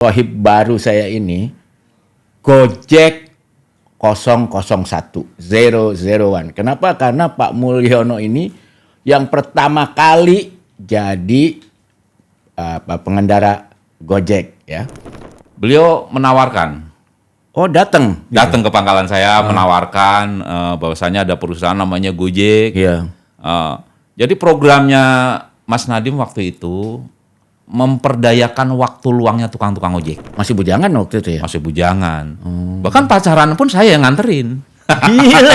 Sohib baru saya ini Gojek 001. Kenapa? Karena Pak Mulyono ini yang pertama kali jadi pengendara Gojek ya. Beliau menawarkan. Oh, datang Ke pangkalan saya menawarkan bahwasanya ada perusahaan namanya Gojek. Iya. Jadi programnya Mas Nadiem waktu itu memperdayakan waktu luangnya tukang-tukang ojek. Masih bujangan waktu itu ya? Masih bujangan. Bahkan pacaran pun saya yang nganterin. Gila.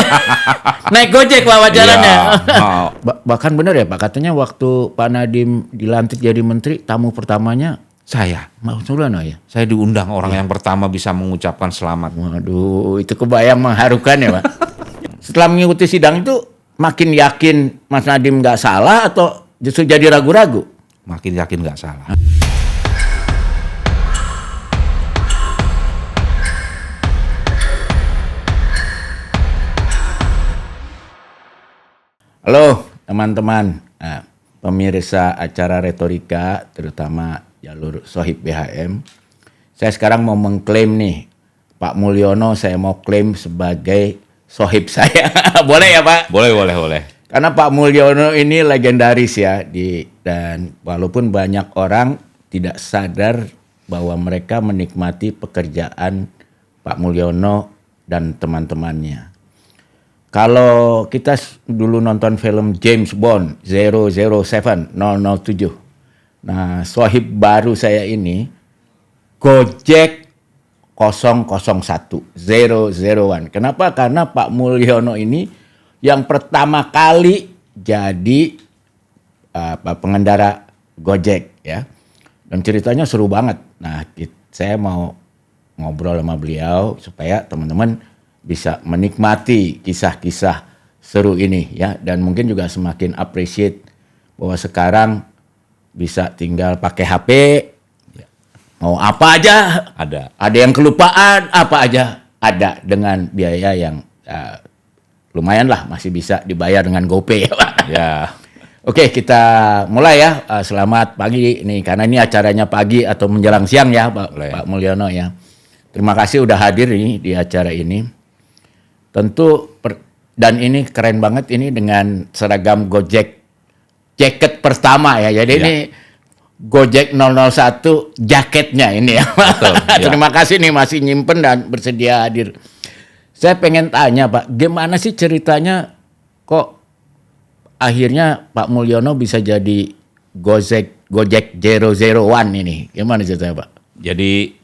Naik Gojek Pak pacarannya. Iya. Bahkan benar ya Pak, katanya waktu Pak Nadiem dilantik jadi menteri, tamu pertamanya Saya Mas Mulyono ya? Saya diundang orang yang pertama bisa mengucapkan selamat. Waduh, itu kebayang mengharukan ya Pak. Setelah mengikuti sidang itu, makin yakin Mas Nadiem nggak salah atau justru jadi ragu-ragu? Makin yakin nggak salah. Halo teman-teman, pemirsa acara retorika, terutama jalur Sohib BHM. Saya sekarang mau mengklaim nih, Pak Mulyono saya mau klaim sebagai Sohib saya. Boleh ya Pak? Boleh. Karena Pak Mulyono ini legendaris ya, dan walaupun banyak orang tidak sadar bahwa mereka menikmati pekerjaan Pak Mulyono dan teman-temannya. Kalau kita dulu nonton film James Bond 007. Nah, Sohib baru saya ini Gojek 001. Kenapa? Karena Pak Mulyono ini yang pertama kali jadi pengendara Gojek ya. Dan ceritanya seru banget. Nah, saya mau ngobrol sama beliau supaya teman-teman bisa menikmati kisah-kisah seru ini ya, dan mungkin juga semakin appreciate bahwa sekarang bisa tinggal pakai HP, mau apa aja ada yang kelupaan apa aja ada dengan biaya yang lumayan lah, masih bisa dibayar dengan GoPay Ya. Oke, kita mulai ya. Selamat pagi nih, karena ini acaranya pagi atau menjelang siang ya Pak Mulyono ya. Terima kasih udah hadir nih di acara ini. Tentu dan ini keren banget ini dengan seragam Gojek jaket pertama ya. Jadi ini Gojek 001 jaketnya ini ya. Betul, ya. Terima kasih nih masih nyimpen dan bersedia hadir. Saya pengen tanya Pak, gimana sih ceritanya kok akhirnya Pak Mulyono bisa jadi Gojek 001 ini? Gimana ceritanya Pak? Jadi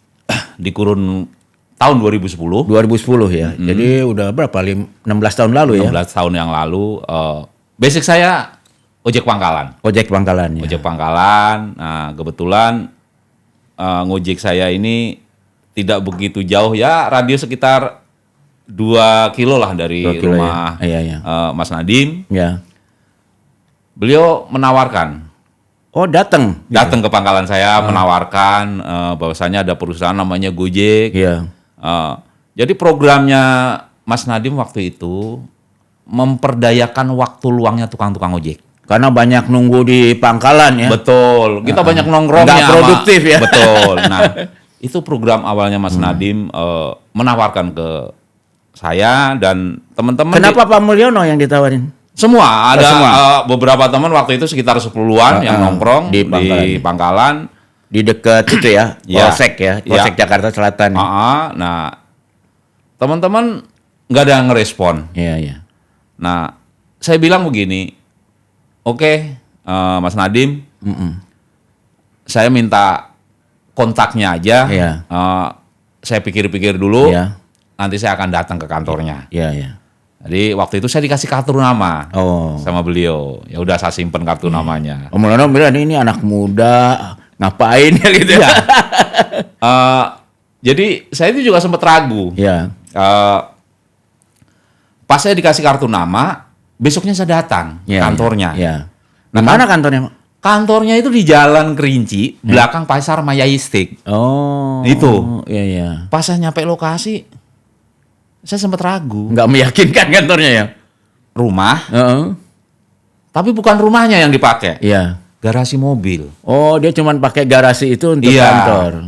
di kurun tahun 2010 ya. Jadi udah berapa? 16 tahun lalu ya? 16 tahun yang lalu. Basic saya ojek pangkalan. Ojek pangkalan ya. Ojek pangkalan. Nah, kebetulan ngojek saya ini tidak begitu jauh ya, radius sekitar 2 kilo lah dari 2 kilo rumah ya. Iya. Mas Nadiem. Ya. Beliau menawarkan. Oh, datang Ke pangkalan saya menawarkan bahwasanya ada perusahaan namanya Gojek. Iya. Jadi programnya Mas Nadiem waktu itu memperdayakan waktu luangnya tukang-tukang ojek. Karena banyak nunggu di pangkalan ya. Betul, kita banyak nongkrongnya. Nggak produktif ya. Betul. Nah, itu program awalnya Mas Nadiem menawarkan ke saya dan teman-teman. Kenapa Pak Mulyono yang ditawarin? Semua, ada beberapa teman waktu itu sekitar 10-an yang nongkrong di pangkalan. Di dekat itu ya, Polsek ya, Polsek Jakarta Selatan. Nah, teman-teman nggak ada yang ngerespon. Iya. Nah, saya bilang begini, oke, Mas Nadiem, saya minta kontaknya aja. Iya. Saya pikir-pikir dulu, Iya. nanti saya akan datang ke kantornya. Iya. Jadi waktu itu saya dikasih kartu nama sama beliau. Ya udah saya simpen kartu namanya. Pak Mulyono bilang ini anak muda, ngapain ya gitu ya? Jadi saya itu juga sempat ragu. Iya. Pas saya dikasih kartu nama, besoknya saya datang kantornya. Iya. Nah, mana kantornya, Pak? Kantornya itu di Jalan Kerinci, belakang Pasar Majestic. Oh. Itu. Iya. Pas saya nyampe lokasi, saya sempat ragu. Nggak meyakinkan kantornya ya? Rumah, tapi bukan rumahnya yang dipakai. Iya. Garasi mobil. Oh, dia cuma pakai garasi itu untuk kantor.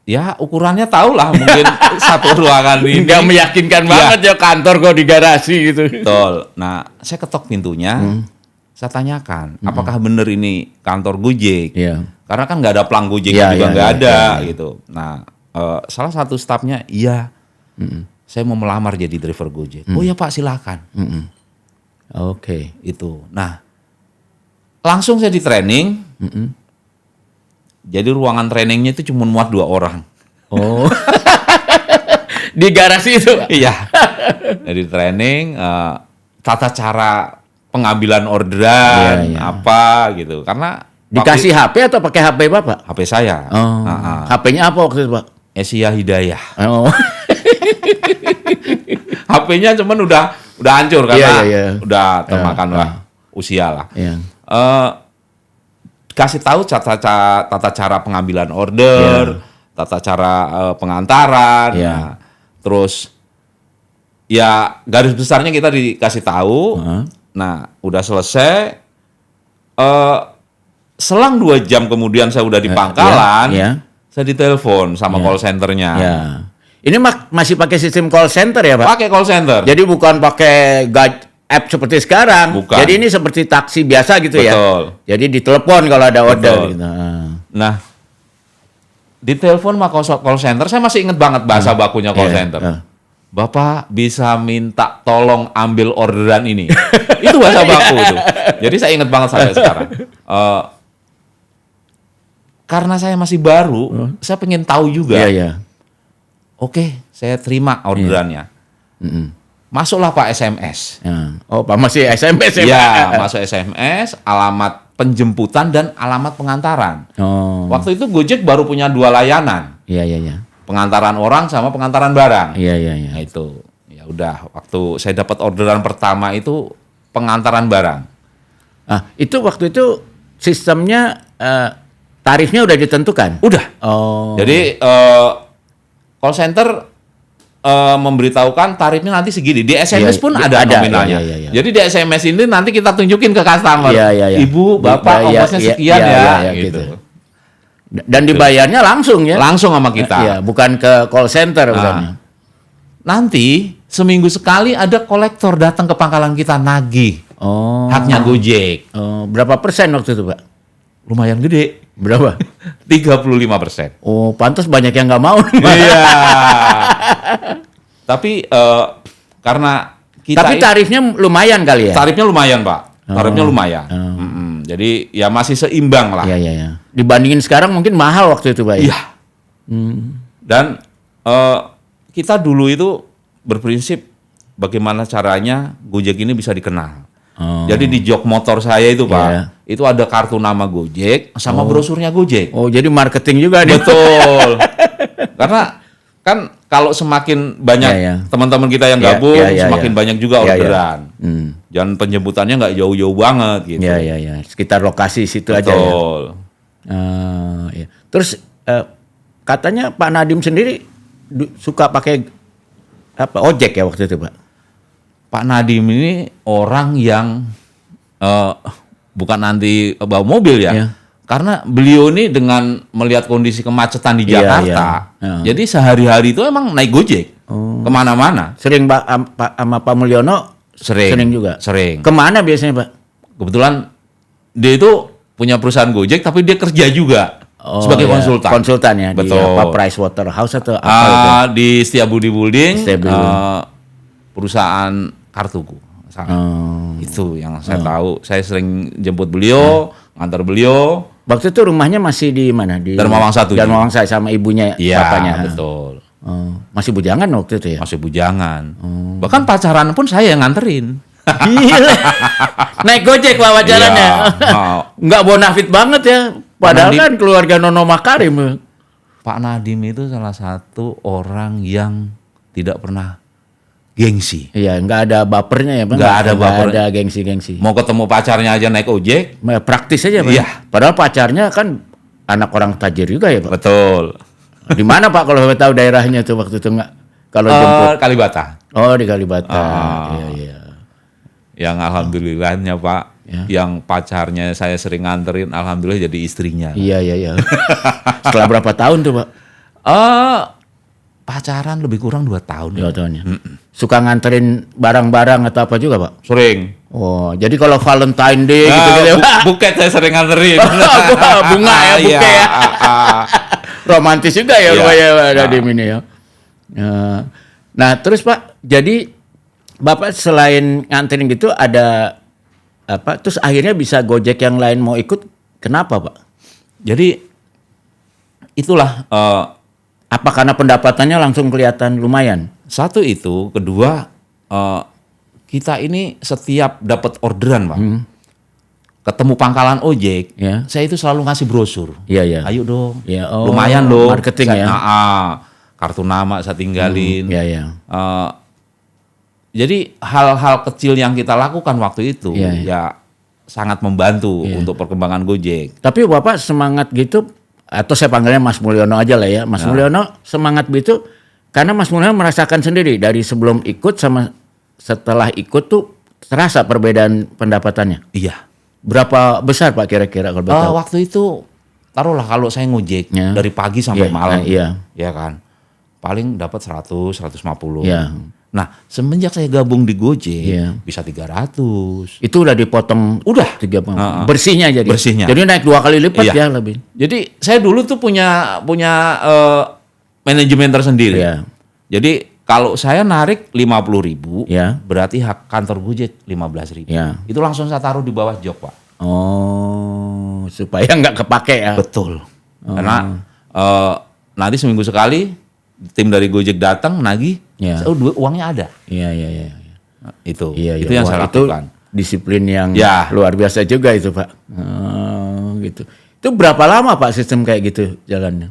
Ya ukurannya tahu lah mungkin satu ruangan ini. Nggak meyakinkan banget ya kantor kok di garasi gitu. Betul. Nah, saya ketok pintunya, saya tanyakan, apakah benar ini kantor Gojek? Iya. Karena kan nggak ada pelang Gojek Iya, juga iya, nggak iya, ada iya. gitu. Nah, salah satu stafnya, iya, saya mau melamar jadi driver Gojek. Oh ya Pak, silakan. Oke. Itu. Nah, langsung saya di training. Jadi ruangan trainingnya itu cuma muat 2 orang. Oh. Di garasi itu, Pak? Iya. Jadi training tata cara pengambilan orderan Iya, iya. apa gitu. Karena Dikasih HP atau pakai HP Bapak? HP saya. Oh. HP-nya apa waktu itu, Pak? Asia Hidayah. Oh. HP-nya cuman udah hancur karena Iya, iya. udah termakan lah usia lah. Iya. Kasih tahu tata cara pengambilan order, tata cara pengantaran. Iya. Nah, terus ya garis besarnya kita dikasih tahu. Nah, udah selesai. Selang 2 jam kemudian saya udah di pangkalan. Iya. Saya ditelepon sama call centernya. Ya. Ini masih pakai sistem call center ya, Pak? Pakai call center. Jadi bukan pakai app seperti sekarang. Bukan. Jadi ini seperti taksi biasa gitu ya. Betul. Jadi ditelepon kalau ada order Betul. gitu. Nah, di telepon sama call center, saya masih ingat banget bahasa bakunya call Iya, center. Bapak bisa minta tolong ambil orderan ini. Itu bahasa baku itu. Jadi saya ingat banget sampai sekarang. Karena saya masih baru, saya pengen tahu juga. Iya, iya. Oke, saya terima orderannya. Masuklah Pak SMS. Ya. Oh, Pak masih SMS ya, Pak? Ya, masuk SMS, alamat penjemputan dan alamat pengantaran. Oh. Waktu itu Gojek baru punya 2 layanan. Iya, iya, iya. Pengantaran orang sama pengantaran barang. Iya, iya, iya. Nah itu, ya udah. Waktu saya dapat orderan pertama itu pengantaran barang. Itu waktu itu sistemnya tarifnya udah ditentukan. Udah. Oh. Jadi call center memberitahukan tarifnya nanti segini. Di SMS pun ada nominalnya. Iya, iya. Jadi di SMS ini nanti kita tunjukin ke customer. Iya, iya, iya. Ibu, Bapak, Iya, ongkosnya iya, sekian iya, ya. iya, gitu. gitu. Dan dibayarnya langsung ya? Langsung sama kita. Iya, bukan ke call center misalnya. Nanti seminggu sekali ada kolektor datang ke pangkalan kita nagih Oh. haknya Gojek. Berapa persen waktu itu, Pak? Lumayan gede. Berapa? 35%. Oh, pantas banyak yang nggak mau. Iya. Tapi karena kita Tapi tarifnya lumayan kali ya? tarifnya lumayan, Pak. Tarifnya lumayan. Jadi ya masih seimbang lah. Iya, iya, iya. Dibandingin sekarang mungkin mahal waktu itu, Pak. Ya? Iya. Dan kita dulu itu berprinsip bagaimana caranya Gojek ini bisa dikenal. Jadi di jok motor saya itu, Pak, Iya. itu ada kartu nama Gojek sama brosurnya Gojek. Oh, jadi marketing juga nih. Betul. Karena kan kalau semakin banyak Iya, iya. teman-teman kita yang Iya, gabung, iya, iya, semakin iya. banyak juga Iya, iya. orderan. Dan penjemputannya nggak jauh-jauh banget gitu. Iya, iya, iya. Sekitar lokasi situ aja ya. Betul. Iya. Terus katanya Pak Nadiem sendiri suka pakai ojek ya waktu itu, Pak? Pak Nadiem ini orang yang bukan nanti bawa mobil ya. Iya. Karena beliau ini dengan melihat kondisi kemacetan di Iya, Jakarta, iya. jadi sehari-hari itu emang naik Gojek kemana-mana. Sering sama Pak Mulyono sering juga? Sering. Kemana biasanya, Pak? Kebetulan dia itu punya perusahaan Gojek, tapi dia kerja juga sebagai iya. konsultan. Konsultan ya? Betul. Di apa, Pricewaterhouse atau apa itu? Di Setiabudi Building, Setiabudi. perusahaan kartuku. Oh. Itu yang saya tahu. Saya sering jemput beliau, ngantar beliau. Waktu itu rumahnya masih di mana? Di Dharma Wangsa 7. Dharma Wangsa sama ibunya, Iya, bapaknya. betul. Masih bujangan waktu itu ya? Masih bujangan. Bahkan pacaran pun saya yang nganterin. Gila. Naik Gojek Pak pacarannya. Iya. Nggak bonafit banget ya. Padahal Nadiem- kan keluarga Nono Makarim. Pak Nadiem itu salah satu orang yang tidak pernah gengsi. Iya, nggak ada bapernya ya, Bang. Nggak ada baper. Nggak ada gengsi-gengsi. Mau ketemu pacarnya aja naik ojek. Praktis aja, Pak. Iya. Padahal pacarnya kan anak orang tajir juga ya, Pak. Betul. Di mana Pak kalau tahu daerahnya tuh waktu itu nggak? Kalau jemput. Kalibata. Oh, di Kalibata. Ah. Iya, iya. Yang alhamdulillahnya Pak, Ya. yang pacarnya saya sering nganterin, alhamdulillah jadi istrinya. Iya, iya, iya. Setelah berapa tahun tuh, Pak? Pacaran lebih kurang 2 tahun. 2 tahun ya. Suka nganterin barang-barang atau apa juga, Pak? Sering. Oh, jadi kalau Valentine Day gitu-gitu, Pak. Buket saya sering nganterin. Bunga ya, buke ya. Romantis juga ya Iya. rupanya Pak Dadim ini ya. Nah, terus Pak, jadi Bapak selain nganterin gitu ada apa? Terus akhirnya bisa Gojek yang lain mau ikut, kenapa Pak? Jadi itulah Apa karena pendapatannya langsung kelihatan lumayan? satu itu, kedua kita ini setiap dapat orderan, Pak. Ketemu pangkalan ojek, Ya. saya itu selalu ngasih brosur. Iya, iya. Ayo dong. Ya, oh, Lumayan dong. marketing ya. Kartu nama saya tinggalin. Iya, iya. Jadi hal-hal kecil yang kita lakukan waktu itu Iya, ya sangat membantu untuk perkembangan Gojek. Tapi Bapak semangat gitu, atau saya panggilnya Mas Mulyono aja lah ya. Mas Mulyono semangat gitu karena Mas Mulyono merasakan sendiri dari sebelum ikut sama setelah ikut tuh terasa perbedaan pendapatannya. Iya. Berapa besar Pak kira-kira kalau boleh tahu? Waktu itu taruhlah kalau saya ngojek Ya. dari pagi sampai Iya, malam, iya. ya kan, paling dapat 100, 150. Iya. Nah semenjak saya gabung di Gojek Iya. bisa 300. Itu udah dipotong Udah. 3 bersihnya jadi. Bersihnya. Jadi naik 2 kali lipat Iya. ya lebih. Jadi saya dulu tuh punya manajemen tersendiri. Iya. Jadi kalau saya narik 50.000, Iya. berarti hak kantor Gojek 15.000. Iya. Itu langsung saya taruh di bawah jok, Pak. Oh, supaya nggak kepake ya. Betul. Karena nanti seminggu sekali tim dari Gojek datang nagih, Iya. uangnya ada. Iya, iya, iya. Nah, itu. Iya, Itu iya. yang Wah, saya itu lakukan. disiplin yang Ya. luar biasa juga itu Pak. Oh, gitu. Itu berapa lama Pak sistem kayak gitu jalannya?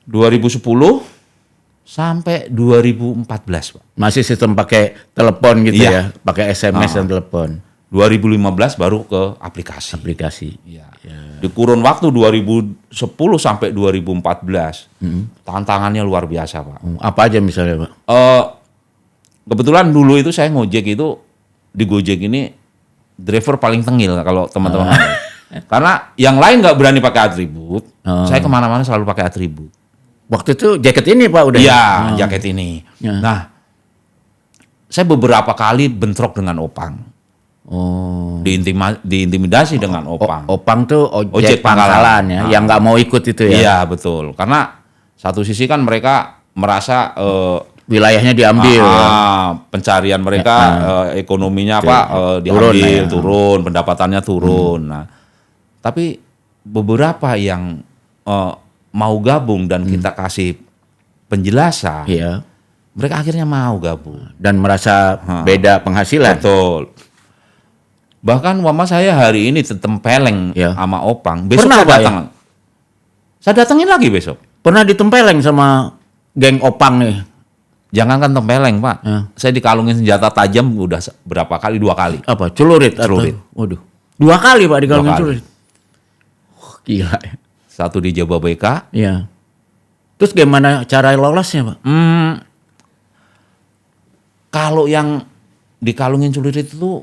2010 sampai 2014, Pak. Masih sistem pakai telepon gitu Iya. ya, pakai SMS dan telepon, 2015 baru ke aplikasi. aplikasi. Iya. Di kurun waktu 2010 sampai 2014, tantangannya luar biasa, Pak. Apa aja misalnya Pak? Kebetulan dulu itu saya ngojek itu di Gojek ini driver paling tengil kalau teman-teman. Karena yang lain nggak berani pakai atribut, saya kemana-mana selalu pakai atribut. Waktu itu jaket ini Pak udah. Iya, jaket ini. Ya. Nah, saya beberapa kali bentrok dengan opang, Oh. diintimidasi dengan opang. Opang tuh Ojek ojek pangkalan ya, pangkalan. yang nggak mau ikut itu ya. Iya, betul. Karena satu sisi kan mereka merasa Wilayahnya diambil. Ya. pencarian mereka ekonominya Turun, diambil, ya. turun, pendapatannya turun. Nah, tapi beberapa yang mau gabung dan kita kasih penjelasan, Iya. mereka akhirnya mau gabung. Dan merasa beda penghasilan. Betul. Bahkan mama saya hari ini tempeleng Ya. sama opang. Besok Pernah, saya Pak, datang. Saya datengin lagi besok. Pernah ditempeleng sama geng opang nih. Jangankan tempeleng, Pak. Ya. Saya dikalungin senjata tajam udah berapa kali? 2 kali. Apa? Celurit? Celurit. Atau? Waduh. 2 kali Pak dikalungin 2 kali. celurit. Gila ya. Satu di Jababeka. Iya. Terus gimana cara lolosnya Pak? Kalau yang dikalungin celurit itu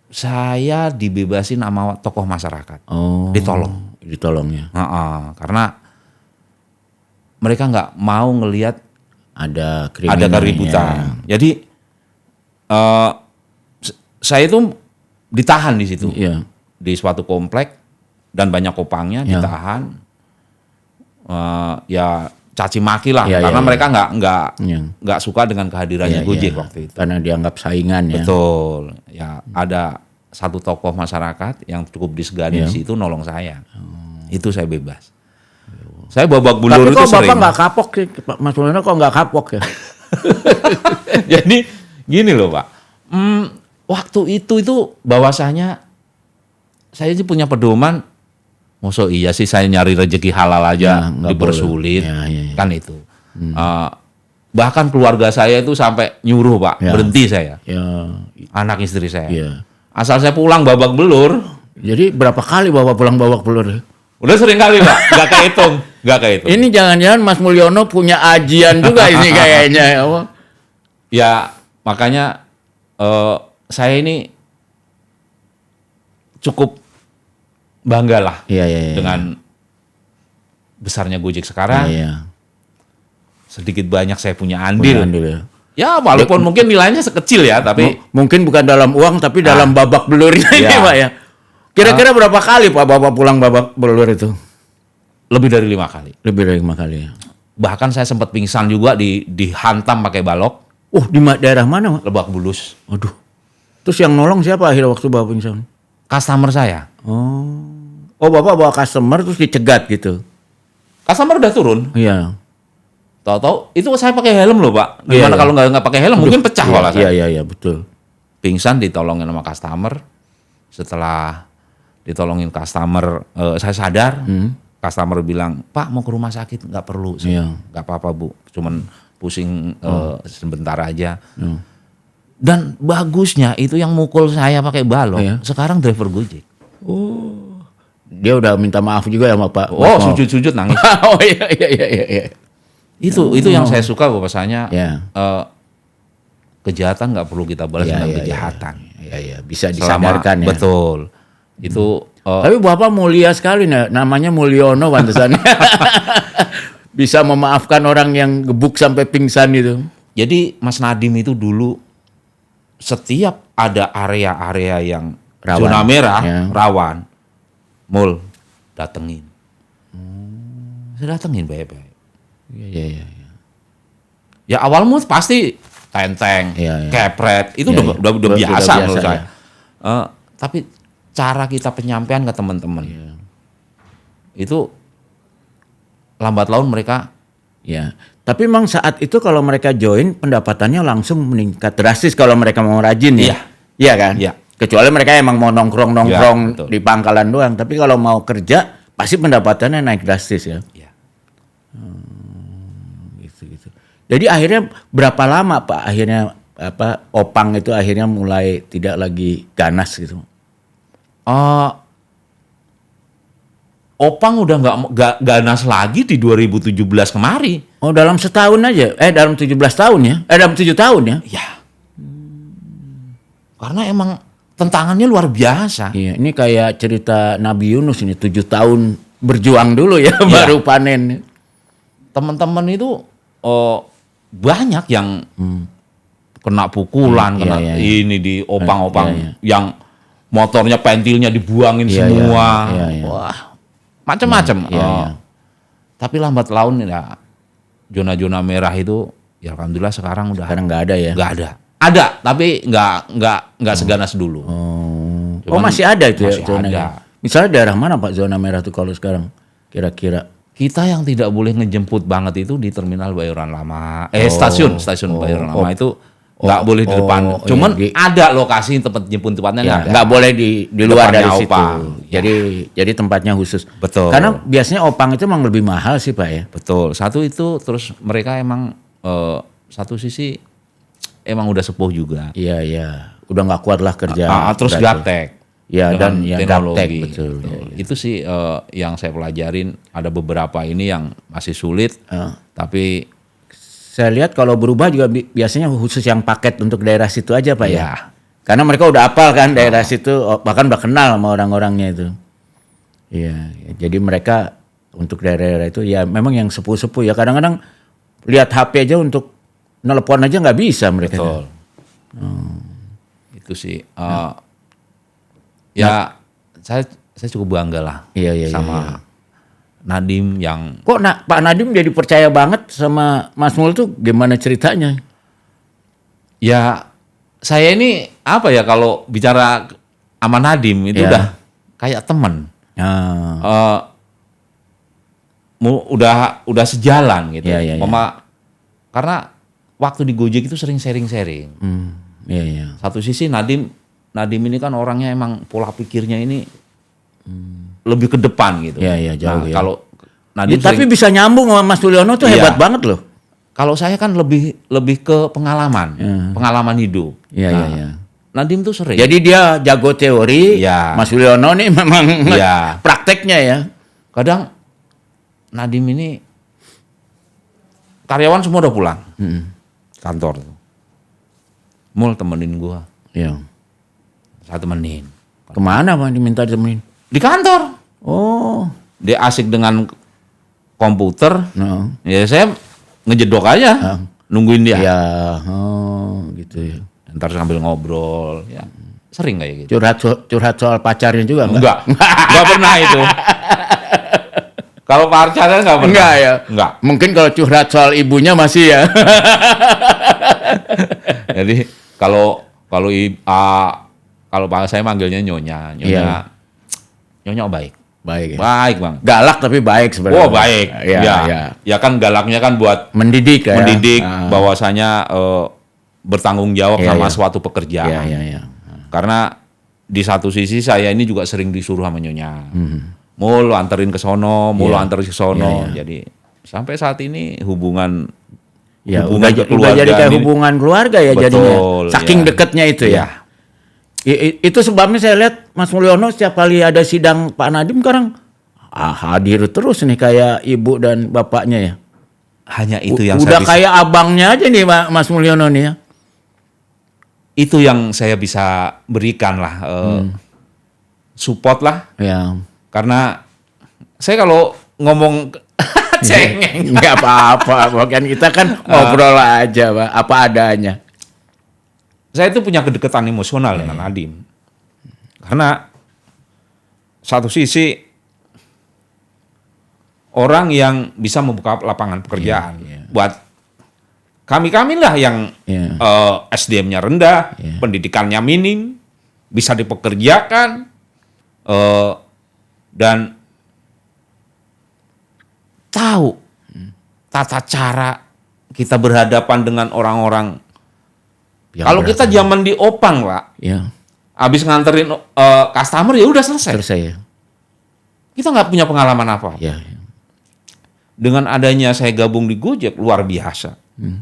saya dibebasin sama tokoh masyarakat. Oh. Ditolong ya. Karena mereka nggak mau ngelihat Ada ada keributan. Jadi saya itu ditahan di situ, Iya. di suatu komplek dan banyak opangnya Ya. ditahan. Ya caci maki lah, Ya, karena ya, mereka Iya. nggak suka dengan kehadirannya Iya, Gojek iya. waktu itu. Karena dianggap saingan ya. Betul. Ya ada satu tokoh masyarakat yang cukup disegani Ya. di situ nolong saya. Itu saya bebas. Saya babak belur Tapi itu kok sering. Bapak nggak kapok sih? Pak Mas Mulyono kok nggak kapok ya? Jadi gini loh Pak, waktu itu bahwasanya saya sih punya pedoman, masa iya sih saya nyari rezeki halal aja Ya, nggak dipersulit, boleh. Ya. kan itu. Bahkan keluarga saya itu sampai nyuruh Pak, Ya. berhenti saya, Ya. anak istri saya. Iya. Asal saya pulang babak belur, Jadi berapa kali Bapak pulang bawa pelur? udah sering kali Pak, nggak kehitung. Ini jangan-jangan Mas Mulyono punya ajian juga ini kayaknya ya. Ya makanya saya ini cukup bangga lah Iya, iya, iya. dengan besarnya Gojek sekarang. Iya. sedikit banyak saya punya andil. Ya. Ya walaupun mungkin nilainya sekecil ya, tapi Mungkin bukan dalam uang tapi dalam babak belurnya ini Ya. Pak ya. Kira-kira berapa kali Pak Bapak pulang babak belur itu? lebih dari 5 kali. Lebih dari 5 kali ya. Bahkan saya sempat pingsan juga dihantam pakai balok, Di daerah mana Pak? Lebak Bulus. Waduh. Terus yang nolong siapa akhirnya waktu Bapak pingsan? Customer saya. Oh Bapak bawa customer terus dicegat gitu? Customer udah turun. Iya. Tahu-tahu itu saya pakai helm loh Pak. Gimana Iya. kalau nggak pakai helm mungkin pecah malah saya. Iya betul. Pingsan ditolongin sama customer. Setelah ditolongin customer, saya sadar. Customer bilang, Pak mau ke rumah sakit nggak perlu. Iya. Nggak apa-apa Bu, cuman pusing sebentar aja. Dan bagusnya itu yang mukul saya pakai balok. Iya. Sekarang driver Gojek. Dia udah minta maaf juga ya sama Pak. Oh sujud-sujud nangis. Oh iya. Itu yang saya suka bahwasanya Ya. kejahatan nggak perlu kita balas dengan kejahatan. Iya, bisa Selama- disadarkan ya. Betul. Itu Tapi Bapak mulia sekali namanya Mulyono pantesannya. Bisa memaafkan orang yang gebuk sampai pingsan itu. jadi Mas Nadim itu dulu setiap ada area-area yang Rawan. zona merah, Ya. rawan, mul datengin. Saya datengin baik-baik. Iya. Ya awalmu pasti tenteng, Iya. kepret, itu Iya, udah iya. biasa Udah menurut biasa, saya. Tapi cara kita penyampaian ke teman-teman Iya. itu lambat laun mereka Ya. Tapi memang saat itu kalau mereka join pendapatannya langsung meningkat drastis kalau mereka mau rajin ya. Iya. Iya kan? Iya. Kecuali mereka emang mau nongkrong-nongkrong Iya, betul. di pangkalan doang, tapi kalau mau kerja pasti pendapatannya naik drastis ya. ya, Gitu. Jadi akhirnya berapa lama Pak akhirnya Opang itu akhirnya mulai tidak lagi ganas gitu. Opang udah nggak ganas lagi di 2017 kemari. Oh dalam setahun aja? Dalam 17 tahun ya? Dalam 7 tahun ya? Ya. Karena emang tentangannya luar biasa. Iya, ini kayak cerita Nabi Yunus ini 7 tahun berjuang dulu ya Iya. baru panen. Teman-teman itu banyak yang kena pukulan, Iya, kena iya. ini di opang-opang Iya, yang motornya pentilnya dibuangin Iya, semua. iya, iya. Wah, macam-macam. Iya, iya. Tapi lambat laun ya zona-zona merah itu ya alhamdulillah sekarang udah Sekarang nggak ada ya? nggak ada. Ada, tapi nggak seganas dulu. Oh Cuman masih ada itu masih ya zonanya? ada. Misalnya daerah mana Pak zona merah tuh kalau sekarang kira-kira? Kita yang tidak boleh ngejemput banget itu di terminal Bayoran Lama. Stasiun Bayoran Lama itu nggak boleh di depan. Cuman iya, ada lokasi tempat jemput tempatnya Ya, ada. nggak boleh di luar Depannya dari situ. Opang. Jadi tempatnya khusus. Betul. Karena biasanya Opang itu emang lebih mahal sih Pak ya. Betul. Satu itu terus mereka emang satu sisi emang udah sepuh juga. Iya. Udah nggak kuat lah kerja. Terus berat. gaptek. Ya Dengan dan yang gaptek teknologi. betul. Itu sih yang saya pelajarin. Ada beberapa ini yang masih sulit, tapi Saya lihat kalau berubah juga biasanya khusus yang paket untuk daerah situ aja Pak ya. ya Karena mereka udah hafal kan daerah situ, bahkan udah kenal sama orang-orangnya itu. Iya, jadi mereka untuk daerah-daerah itu ya memang yang sepuh-sepuh ya. Kadang-kadang lihat HP aja untuk nelpon aja nggak bisa mereka. betul. Itu sih. Ya saya cukup bangga lah Iya, sama Nadim yang Kok Pak Nadim jadi percaya banget sama Mas Mul tuh gimana ceritanya? ya saya ini apa ya kalau bicara sama Nadim itu Ya. udah kayak teman. Ah, Udah sejalan gitu. Iya, iya, iya. Karena waktu di Gojek itu sering sharing-sharing. iya. Satu sisi Nadim ini kan orangnya emang pola pikirnya ini lebih ke depan gitu. Iya, jauh ya. Kalau Ya, Nadim tapi bisa nyambung sama Mas Mulyono tuh Iya. hebat banget loh. kalau saya kan lebih ke pengalaman, pengalaman hidup. Iya, Nah, iya. Nadim tuh sering. Jadi dia jago teori, Iya. Mas Mulyono nih memang Iya. prakteknya ya. Kadang Nadim ini karyawan semua udah pulang kantor tuh. Mul temenin gua, Iya. saya temenin. Kemana Pak diminta ditemenin? Di kantor, Oh, dia asik dengan komputer. no. Ya saya ngejedok aja, nungguin dia. Ya, gitu ya. Ntar sambil ngobrol, ya sering kayak gitu. Curhat soal pacarnya juga enggak? Enggak pernah itu. Kalau pacaran enggak pernah. Enggak ya? Enggak. Mungkin kalau curhat soal ibunya masih ya. Jadi kalau saya manggilnya Nyonya. Iya. Nyonya baik. Baik ya. Baik, Bang. Galak tapi baik sebenarnya. Oh, baik. Ya, Ya. ya. Ya kan galaknya kan buat Mendidik ya. mendidik bahwasanya bertanggung jawab Iya, sama iya. suatu pekerjaan. Iya. Karena di satu sisi saya ini juga sering disuruh sama Nyonya. Mul anterin ke sono, anterin ke sono. Iya. Jadi sampai saat ini hubungan Ya, hubungan udah kekeluargaan jadi kayak ini- hubungan keluarga ya Betul, jadinya. Saking ya. dekatnya itu ya. Ya. Itu sebabnya saya lihat Mas Mulyono setiap kali ada sidang Pak Nadiem sekarang hadir terus nih kayak ibu dan bapaknya ya. Hanya itu yang Udah saya bisa, kayak abangnya aja nih Mas Mulyono nih ya. itu yang saya bisa berikan lah, support lah. Ya. Karena saya kalau ngomong cengeng, Enggak apa-apa, bahkan kita kan ngobrol aja, Pak, apa adanya. saya itu punya kedekatan emosional dengan Nadiem. Karena satu sisi orang yang bisa membuka lapangan pekerjaan buat kami lah yang Iya. SDM-nya rendah, pendidikannya minim, bisa dipekerjakan, dan tahu tata cara kita berhadapan dengan orang-orang. Yang Kalau berat. kita zaman di Opang, Pak, Ya, habis nganterin customer ya udah selesai. selesai ya. Kita nggak punya pengalaman apa. Ya. Dengan adanya saya gabung di Gojek luar biasa.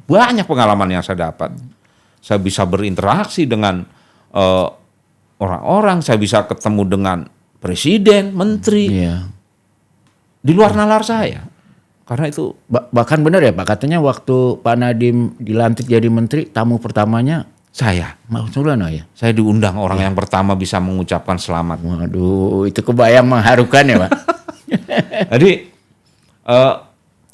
Banyak pengalaman yang saya dapat. Saya bisa berinteraksi dengan orang-orang, saya bisa ketemu dengan presiden, menteri, Iya. di luar nalar saya. Karena itu Bahkan benar ya Pak, katanya waktu Pak Nadiem dilantik jadi menteri, tamu pertamanya saya Mas Mulyono ya. Saya diundang orang yang pertama bisa mengucapkan selamat. Waduh, itu kebayang mengharukan ya Pak. Jadi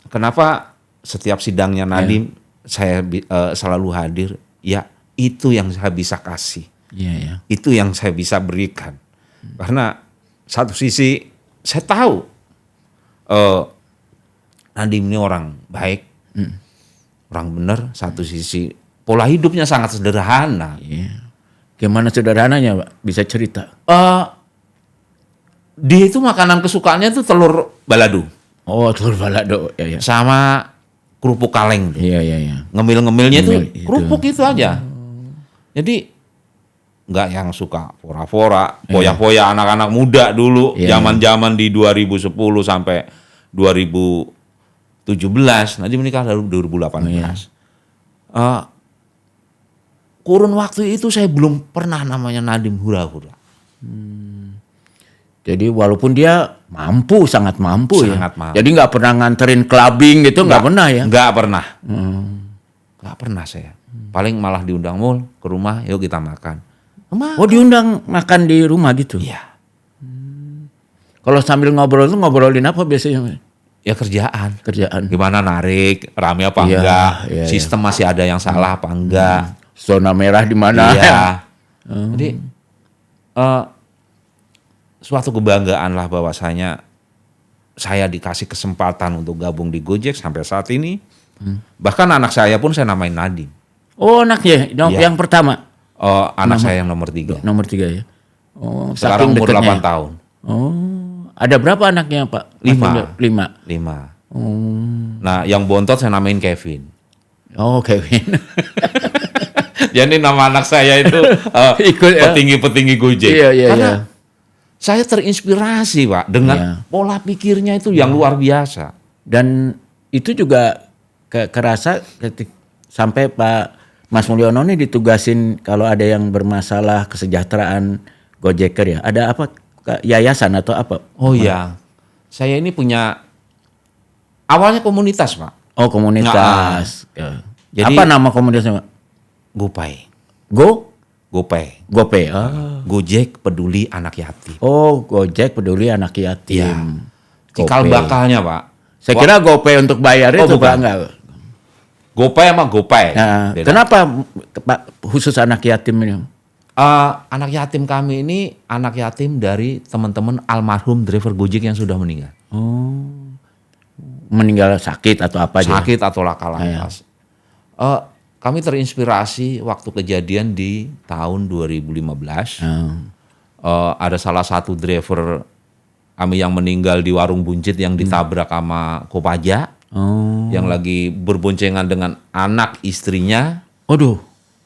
kenapa setiap sidangnya Nadiem saya selalu hadir? Ya itu yang saya bisa kasih, Iya ya. itu yang saya bisa berikan. Karena satu sisi saya tahu Nadiem ini orang baik, orang benar. Satu sisi pola hidupnya sangat sederhana. Iya. Gimana sederhananya Pak? Bisa cerita? Dia itu makanan kesukaannya itu telur balado Oh, telur balado ya ya. sama kerupuk kaleng. Iya. Ngemil-ngemilnya itu Ngemil itu. kerupuk itu aja. Jadi nggak yang suka pora-pora, poya-poya anak-anak muda dulu, Iya. zaman-zaman di 2010 sampai 2017, nanti menikah dari 2018. Kurun waktu itu saya belum pernah namanya Nadiem hura-hura. Jadi walaupun dia mampu, sangat mampu ya. Sangat mampu. Jadi nggak pernah nganterin clubbing gitu, nggak pernah ya. Nggak pernah. Nggak pernah saya. Paling malah diundang Mul ke rumah, yuk kita makan. Oh, diundang makan di rumah gitu. Iya. Kalau sambil ngobrol tuh ngobrolin apa biasanya? Ya kerjaan. Kerjaan. Gimana narik, rame apa Iya, enggak, iya, sistem masih ada yang salah apa enggak. Zona merah di mana? Iya. Jadi suatu kebanggaan lah bahwasanya saya dikasih kesempatan untuk gabung di Gojek sampai saat ini. Bahkan anak saya pun saya namain Nadiem. Oh, anaknya Iya. yang pertama. Anak saya yang nomor 3. Nomor 3 ya. Oh, Sekarang saking umur dekatnya 8 ya? tahun. Oh, ada berapa anaknya Pak? 5. 5. Nah, yang bontot saya namain Kevin. Oh, Kevin. Jadi nama anak saya itu Ikut ya? petinggi-petinggi Gojek. Iya. Karena saya terinspirasi Pak dengan Iya. pola pikirnya itu yang luar biasa. Dan itu juga kerasa sampai Pak Mas Mulyono nih ditugasin kalau ada yang bermasalah kesejahteraan Gojeker ya. Ada apa? Yayasan atau apa? Oh iya, saya ini punya awalnya komunitas Pak. Oh, komunitas. Ya. Jadi- apa nama komunitasnya Pak? Gopay. Gopay. Gojek peduli anak yatim. Oh, Gojek peduli anak yatim. Cikal Gopay. bakalnya Pak. Saya kira GoPay untuk bayar Oh, itu Pak, bukan. enggak. GoPay sama GoPay. Nah, Beda. kenapa Pak khusus anak yatim ini? Anak yatim kami ini anak yatim dari teman-teman almarhum driver Gojek yang sudah meninggal. Oh, meninggal sakit atau apa aja? Sakit atau laka lantas. Kami terinspirasi waktu kejadian di tahun 2015. Ada salah satu driver kami yang meninggal di warung buncit yang ditabrak sama Kopaja. Yang lagi berboncengan dengan anak istrinya. Waduh.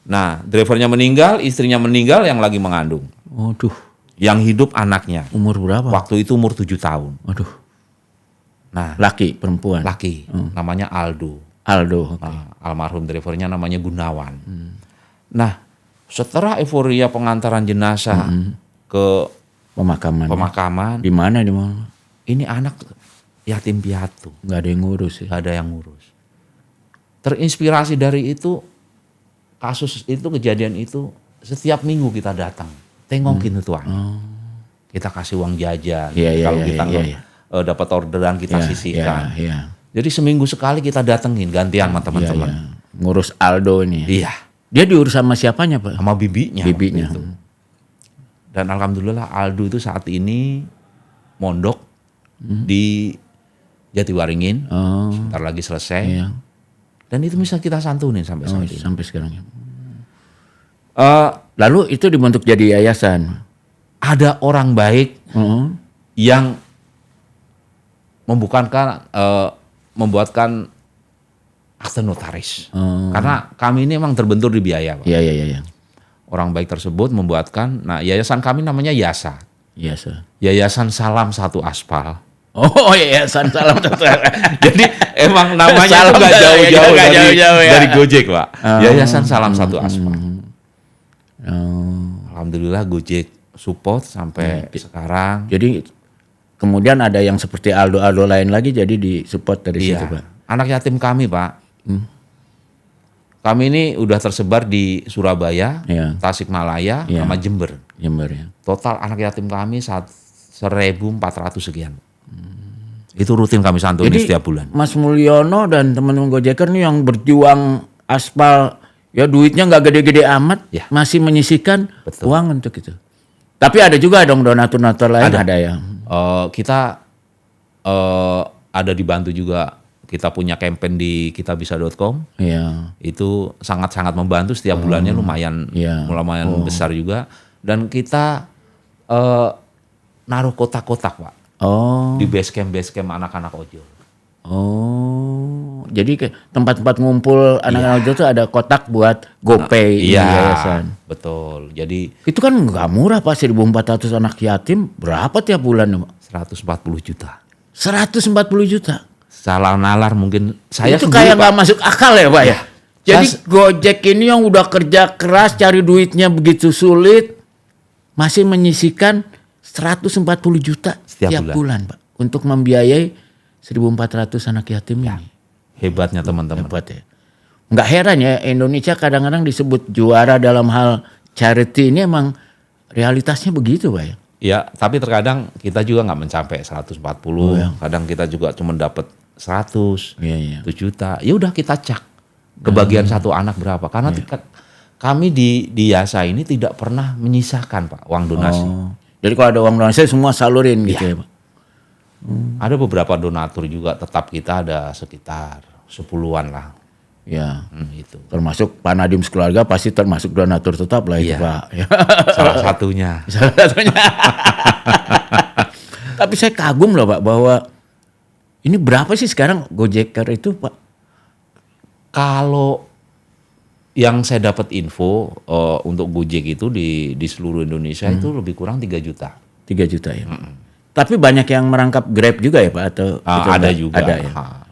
Nah, drivernya meninggal, istrinya meninggal yang lagi mengandung. Waduh. Yang hidup anaknya. Umur berapa? Waktu itu umur 7 tahun. Waduh. Nah, Laki, perempuan? laki, namanya Aldo. Aldo. Okay. Nah, almarhum drivernya namanya Gunawan. Nah, setelah euforia pengantaran jenazah ke Pemakaman. pemakaman, Di mana? ini anak yatim piatu, Nggak ada yang ngurus ya. gak ada yang ngurus. Terinspirasi dari itu, kasus itu, kejadian itu, setiap minggu kita datang, tengokin itu anak. Kita kasih uang jajan, kalau kita dapat orderan kita sisihkan. Iya. Jadi seminggu sekali kita datengin gantian sama teman-teman. Iya. Ngurus Aldo ini. Iya, Dia diurus sama siapanya, Pak? sama bibinya. Bibinya. waktu itu. Dan alhamdulillah Aldo itu saat ini mondok di Jatiwaringin, Oh, sebentar lagi selesai. iya. Dan itu bisa kita santunin sampai Oh, saat ini. sampai sekarang. Lalu itu dibentuk jadi yayasan. Ada orang baik Oh, yang membuatkan akte notaris. Karena kami ini memang terbentur di biaya, Pak. iya. Orang baik tersebut membuatkan, nah yayasan kami namanya YASA. Yayasan. Yayasan Salam Satu Aspal. Oh, yayasan salam satu. Jadi emang namanya Salam itu nggak satu, jauh-jauh nggak jauh-jauh ya. dari Gojek, Pak. Yayasan Salam Satu Aspal. Oh. Alhamdulillah Gojek support sampai sekarang. Jadi kemudian ada yang seperti Aldo lain lagi jadi disupport dari situ, Pak. Anak yatim kami, Pak. Kami ini udah tersebar di Surabaya, Iya. Tasikmalaya, sama Jember. Jember ya. Total anak yatim kami 1.400 sekian. Itu rutin kami santuni Jadi setiap bulan. Mas Mulyono dan teman-teman Gojeker nih yang berjuang aspal, ya duitnya nggak gede-gede amat, Ya. masih menyisihkan Betul. uang untuk itu. Tapi ada juga dong donatur-donatur lain, ada ya. Kita ada dibantu juga, kita punya campaign di kitabisa.com. Iya. Itu sangat-sangat membantu, setiap bulannya lumayan Iya. besar juga. Dan kita naruh kotak-kotak, Pak, Oh. di base camp anak-anak ojol. Oh. Jadi tempat-tempat ngumpul anak-anak ojol tuh ada kotak buat GoPay di yayasan. Betul. Jadi Itu kan nggak murah, Pak, 1.400 anak yatim berapa tiap bulan, Pak? 140 juta. 140 juta. Salah nalar mungkin saya Itu sendiri, kayak Pak. nggak masuk akal ya, Pak ya. Jadi Mas- Gojek ini yang udah kerja keras cari duitnya begitu sulit masih menyisihkan 140 juta Setiap tiap bulan, Pak, untuk membiayai 1.400 anak yatim ini. Hebatnya teman-teman. Hebat ya. Nggak heran ya Indonesia kadang-kadang disebut juara dalam hal charity, ini emang realitasnya begitu, Pak ya. Ya, tapi terkadang kita juga nggak mencapai 140. Kadang kita juga cuma dapat 100, Iya. 1 juta. Ya udah kita cak kebagian satu anak berapa. Karena kami di Yasa ini tidak pernah menyisahkan, Pak, uang donasi. Oh. Jadi kalau ada uang donasi semua salurin gitu ya, Pak. Ada beberapa donatur juga, tetap kita ada sekitar 10-an lah. Ya. Itu. Termasuk Pak Nadiem sekeluarga pasti termasuk donatur tetap lah itu, Iya. Pak. Ya. Salah satunya. Salah satunya. Tapi saya kagum loh, Pak, bahwa ini berapa sih sekarang Gojeker itu, Pak? Kalau yang saya dapat info untuk Gojek itu di seluruh Indonesia itu lebih kurang 3 juta. 3 juta ya. Tapi banyak yang merangkap Grab juga ya, Pak, atau itu Ada enggak? juga. Ada ya.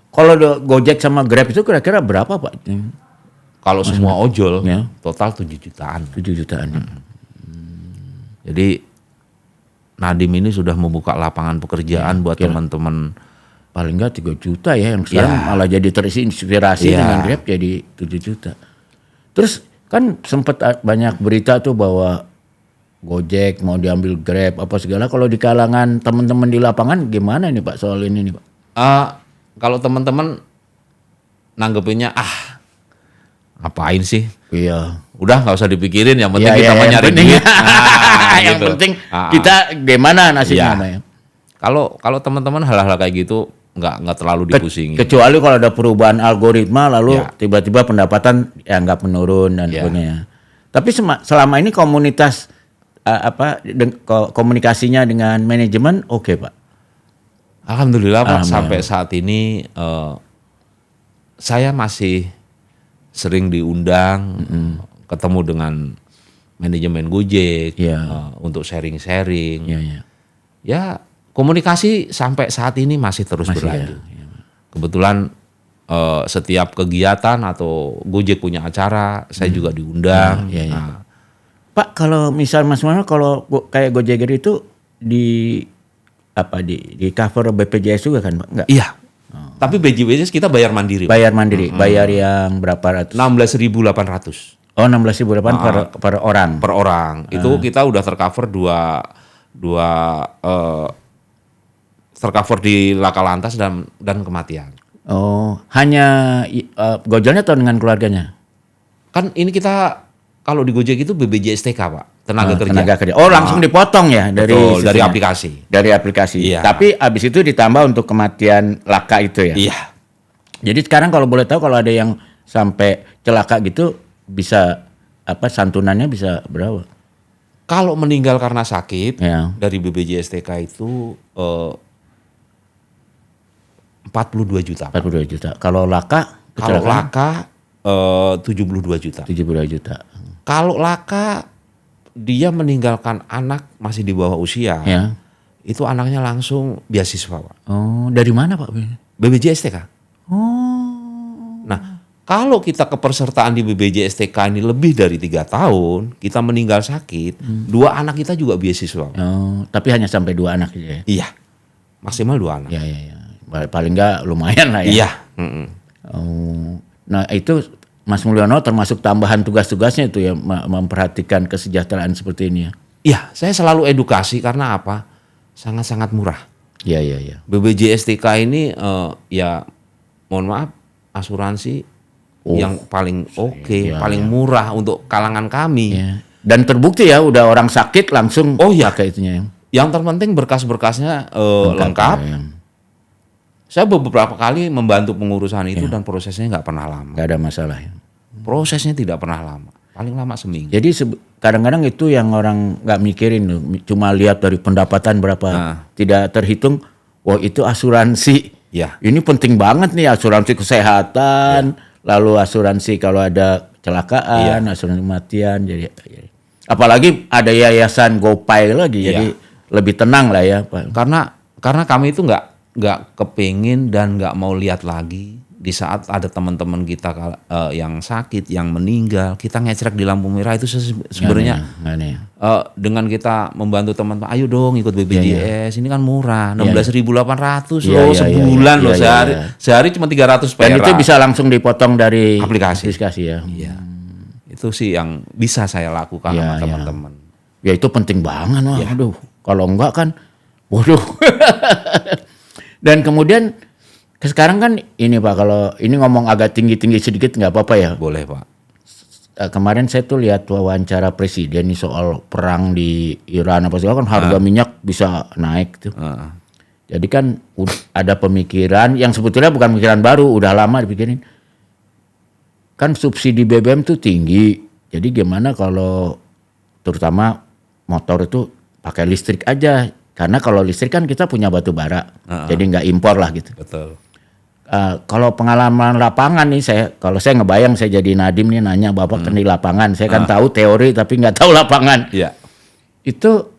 Kalau Gojek sama Grab itu kira-kira berapa, Pak? Kalau semua ojol Ya. total 7 jutaan. 7 jutaan. Jadi Nadiem ini sudah membuka lapangan pekerjaan buat teman-teman. Paling enggak 3 juta ya, yang sekarang Ya. malah jadi terinspirasi Ya. dengan Grab jadi 7 juta. Terus kan sempat banyak berita tuh bahwa Gojek mau diambil Grab apa segala. Kalau di kalangan teman-teman di lapangan gimana nih, Pak, soal ini nih, Pak? Kalau teman-teman nanggepinnya Ngapain sih? Iya. Udah nggak usah dipikirin, yang penting Iya, kita iya, mah yang nyari penting- duit. Nah, yang gitu. penting Ah, kita gimana nasibnya. Iya. Pak, ya. Kalau teman-teman hal-hal kayak gitu nggak terlalu dipusingin. Kecuali kalau ada perubahan algoritma lalu Ya. tiba-tiba pendapatan ya nggak menurun dan Ya. sebagainya. Tapi selama ini komunitas komunikasinya dengan manajemen oke, Pak. Alhamdulillah Pak, Alhamdulillah. sampai saat ini saya masih sering diundang ketemu dengan manajemen Gojek Iya. untuk sharing-sharing. Iya, iya. Ya, komunikasi sampai saat ini masih terus Masih berlanjut. ya. Kebetulan setiap kegiatan atau Gojek punya acara, saya juga diundang. Iya, iya. Nah, Pak, kalau misal Mas Manuel kalau kayak Gojek itu di cover BPJS juga kan, Pak? Enggak. iya. Tapi BPJS kita bayar mandiri. Bayar mandiri, bayar yang berapa ratus? 16.800 Oh, 16.800 per orang. per orang. Itu kita udah tercover dua tercover di laka lantas dan kematian. Oh, hanya Gojolnya atau dengan keluarganya? Kan ini kita kalau di Gojek itu BPJS TK, Pak, tenaga kerja. Tenaga kerja. Oh, langsung dipotong ya dari Betul, dari sisinya? aplikasi. Dari aplikasi. Iya. Tapi abis itu ditambah untuk kematian laka itu ya. Iya. Jadi sekarang kalau boleh tahu kalau ada yang sampai celaka gitu bisa santunannya bisa berapa? Kalau meninggal karena sakit Ya. dari BPJS TK itu 42 juta. Pak. 42 juta. Kalau laka Kalau kecelakaan, laka 72 juta. 72 juta. Kalau laka dia meninggalkan anak masih di bawah usia, Ya. itu anaknya langsung beasiswa, Pak. Oh, dari mana, Pak? BPJS TK. Oh. Nah, kalau kita kepesertaan di BPJS TK ini lebih dari 3 tahun, kita meninggal sakit, 2 anak kita juga beasiswa. Pak. Oh, tapi hanya sampai 2 anak aja ya. Iya, maksimal 2 anak. Ya, ya, ya. Paling enggak lumayan lah ya. Iya. Mm-mm. Oh. Nah, itu Mas Mulyono termasuk tambahan tugas-tugasnya itu ya memperhatikan kesejahteraan seperti ini ya. Iya, saya selalu edukasi karena apa? Sangat-sangat murah. Iya, iya, iya. BPJS TK ini ya mohon maaf asuransi yang paling oke, Iya, paling murah untuk kalangan kami. Ya. Dan terbukti ya udah orang sakit langsung Oh, iya. pakai itunya ya. Yang terpenting berkas-berkasnya lengkap. Ya. Saya beberapa kali membantu pengurusan itu dan prosesnya nggak pernah lama. Nggak ada masalah ya. Prosesnya tidak pernah lama, paling lama seminggu. Jadi kadang-kadang itu yang orang nggak mikirin loh. Cuma lihat dari pendapatan berapa, Nah. tidak terhitung. Wah, itu asuransi. Ya, Ini penting banget nih, asuransi kesehatan, lalu asuransi kalau ada kecelakaan, asuransi kematian. Jadi apalagi ada yayasan GoPay lagi, jadi lebih tenang lah ya, Pak. karena kami itu nggak kepingin dan nggak mau lihat lagi di saat ada teman-teman kita yang sakit, yang meninggal, kita ngecrek di lampu merah itu sebenarnya Nggak nih. dengan kita membantu teman-teman, ayo dong ikut BPJS, ini kan murah, 16.800 Iya, loh iya, sebulan iya, loh, iya, sehari iya. sehari cuma 300 Dan perak. itu bisa langsung dipotong dari Aplikasi. ya. Iya. Itu sih yang bisa saya lakukan Iya, sama iya. teman-teman. Ya itu penting banget, wah. Iya. Aduh, kalau enggak kan, waduh. Dan kemudian sekarang kan ini Pak, kalau ini ngomong agak tinggi-tinggi sedikit nggak apa-apa ya. Boleh, Pak. Kemarin saya tuh lihat wawancara presiden nih soal perang di Iran apa segala kan harga minyak bisa naik tuh. Heeh. Jadi kan ada pemikiran yang sebetulnya bukan pemikiran baru, udah lama dipikirin. Kan subsidi BBM tuh tinggi. Jadi gimana kalau terutama motor itu pakai listrik aja. Karena kalau listrik kan kita punya batu bara. Jadi nggak impor lah gitu. Betul. Kalau pengalaman lapangan nih kalau saya ngebayang saya jadi Nadim nih nanya Bapak kan di lapangan. Saya kan tahu teori tapi nggak tahu lapangan. Iya. Itu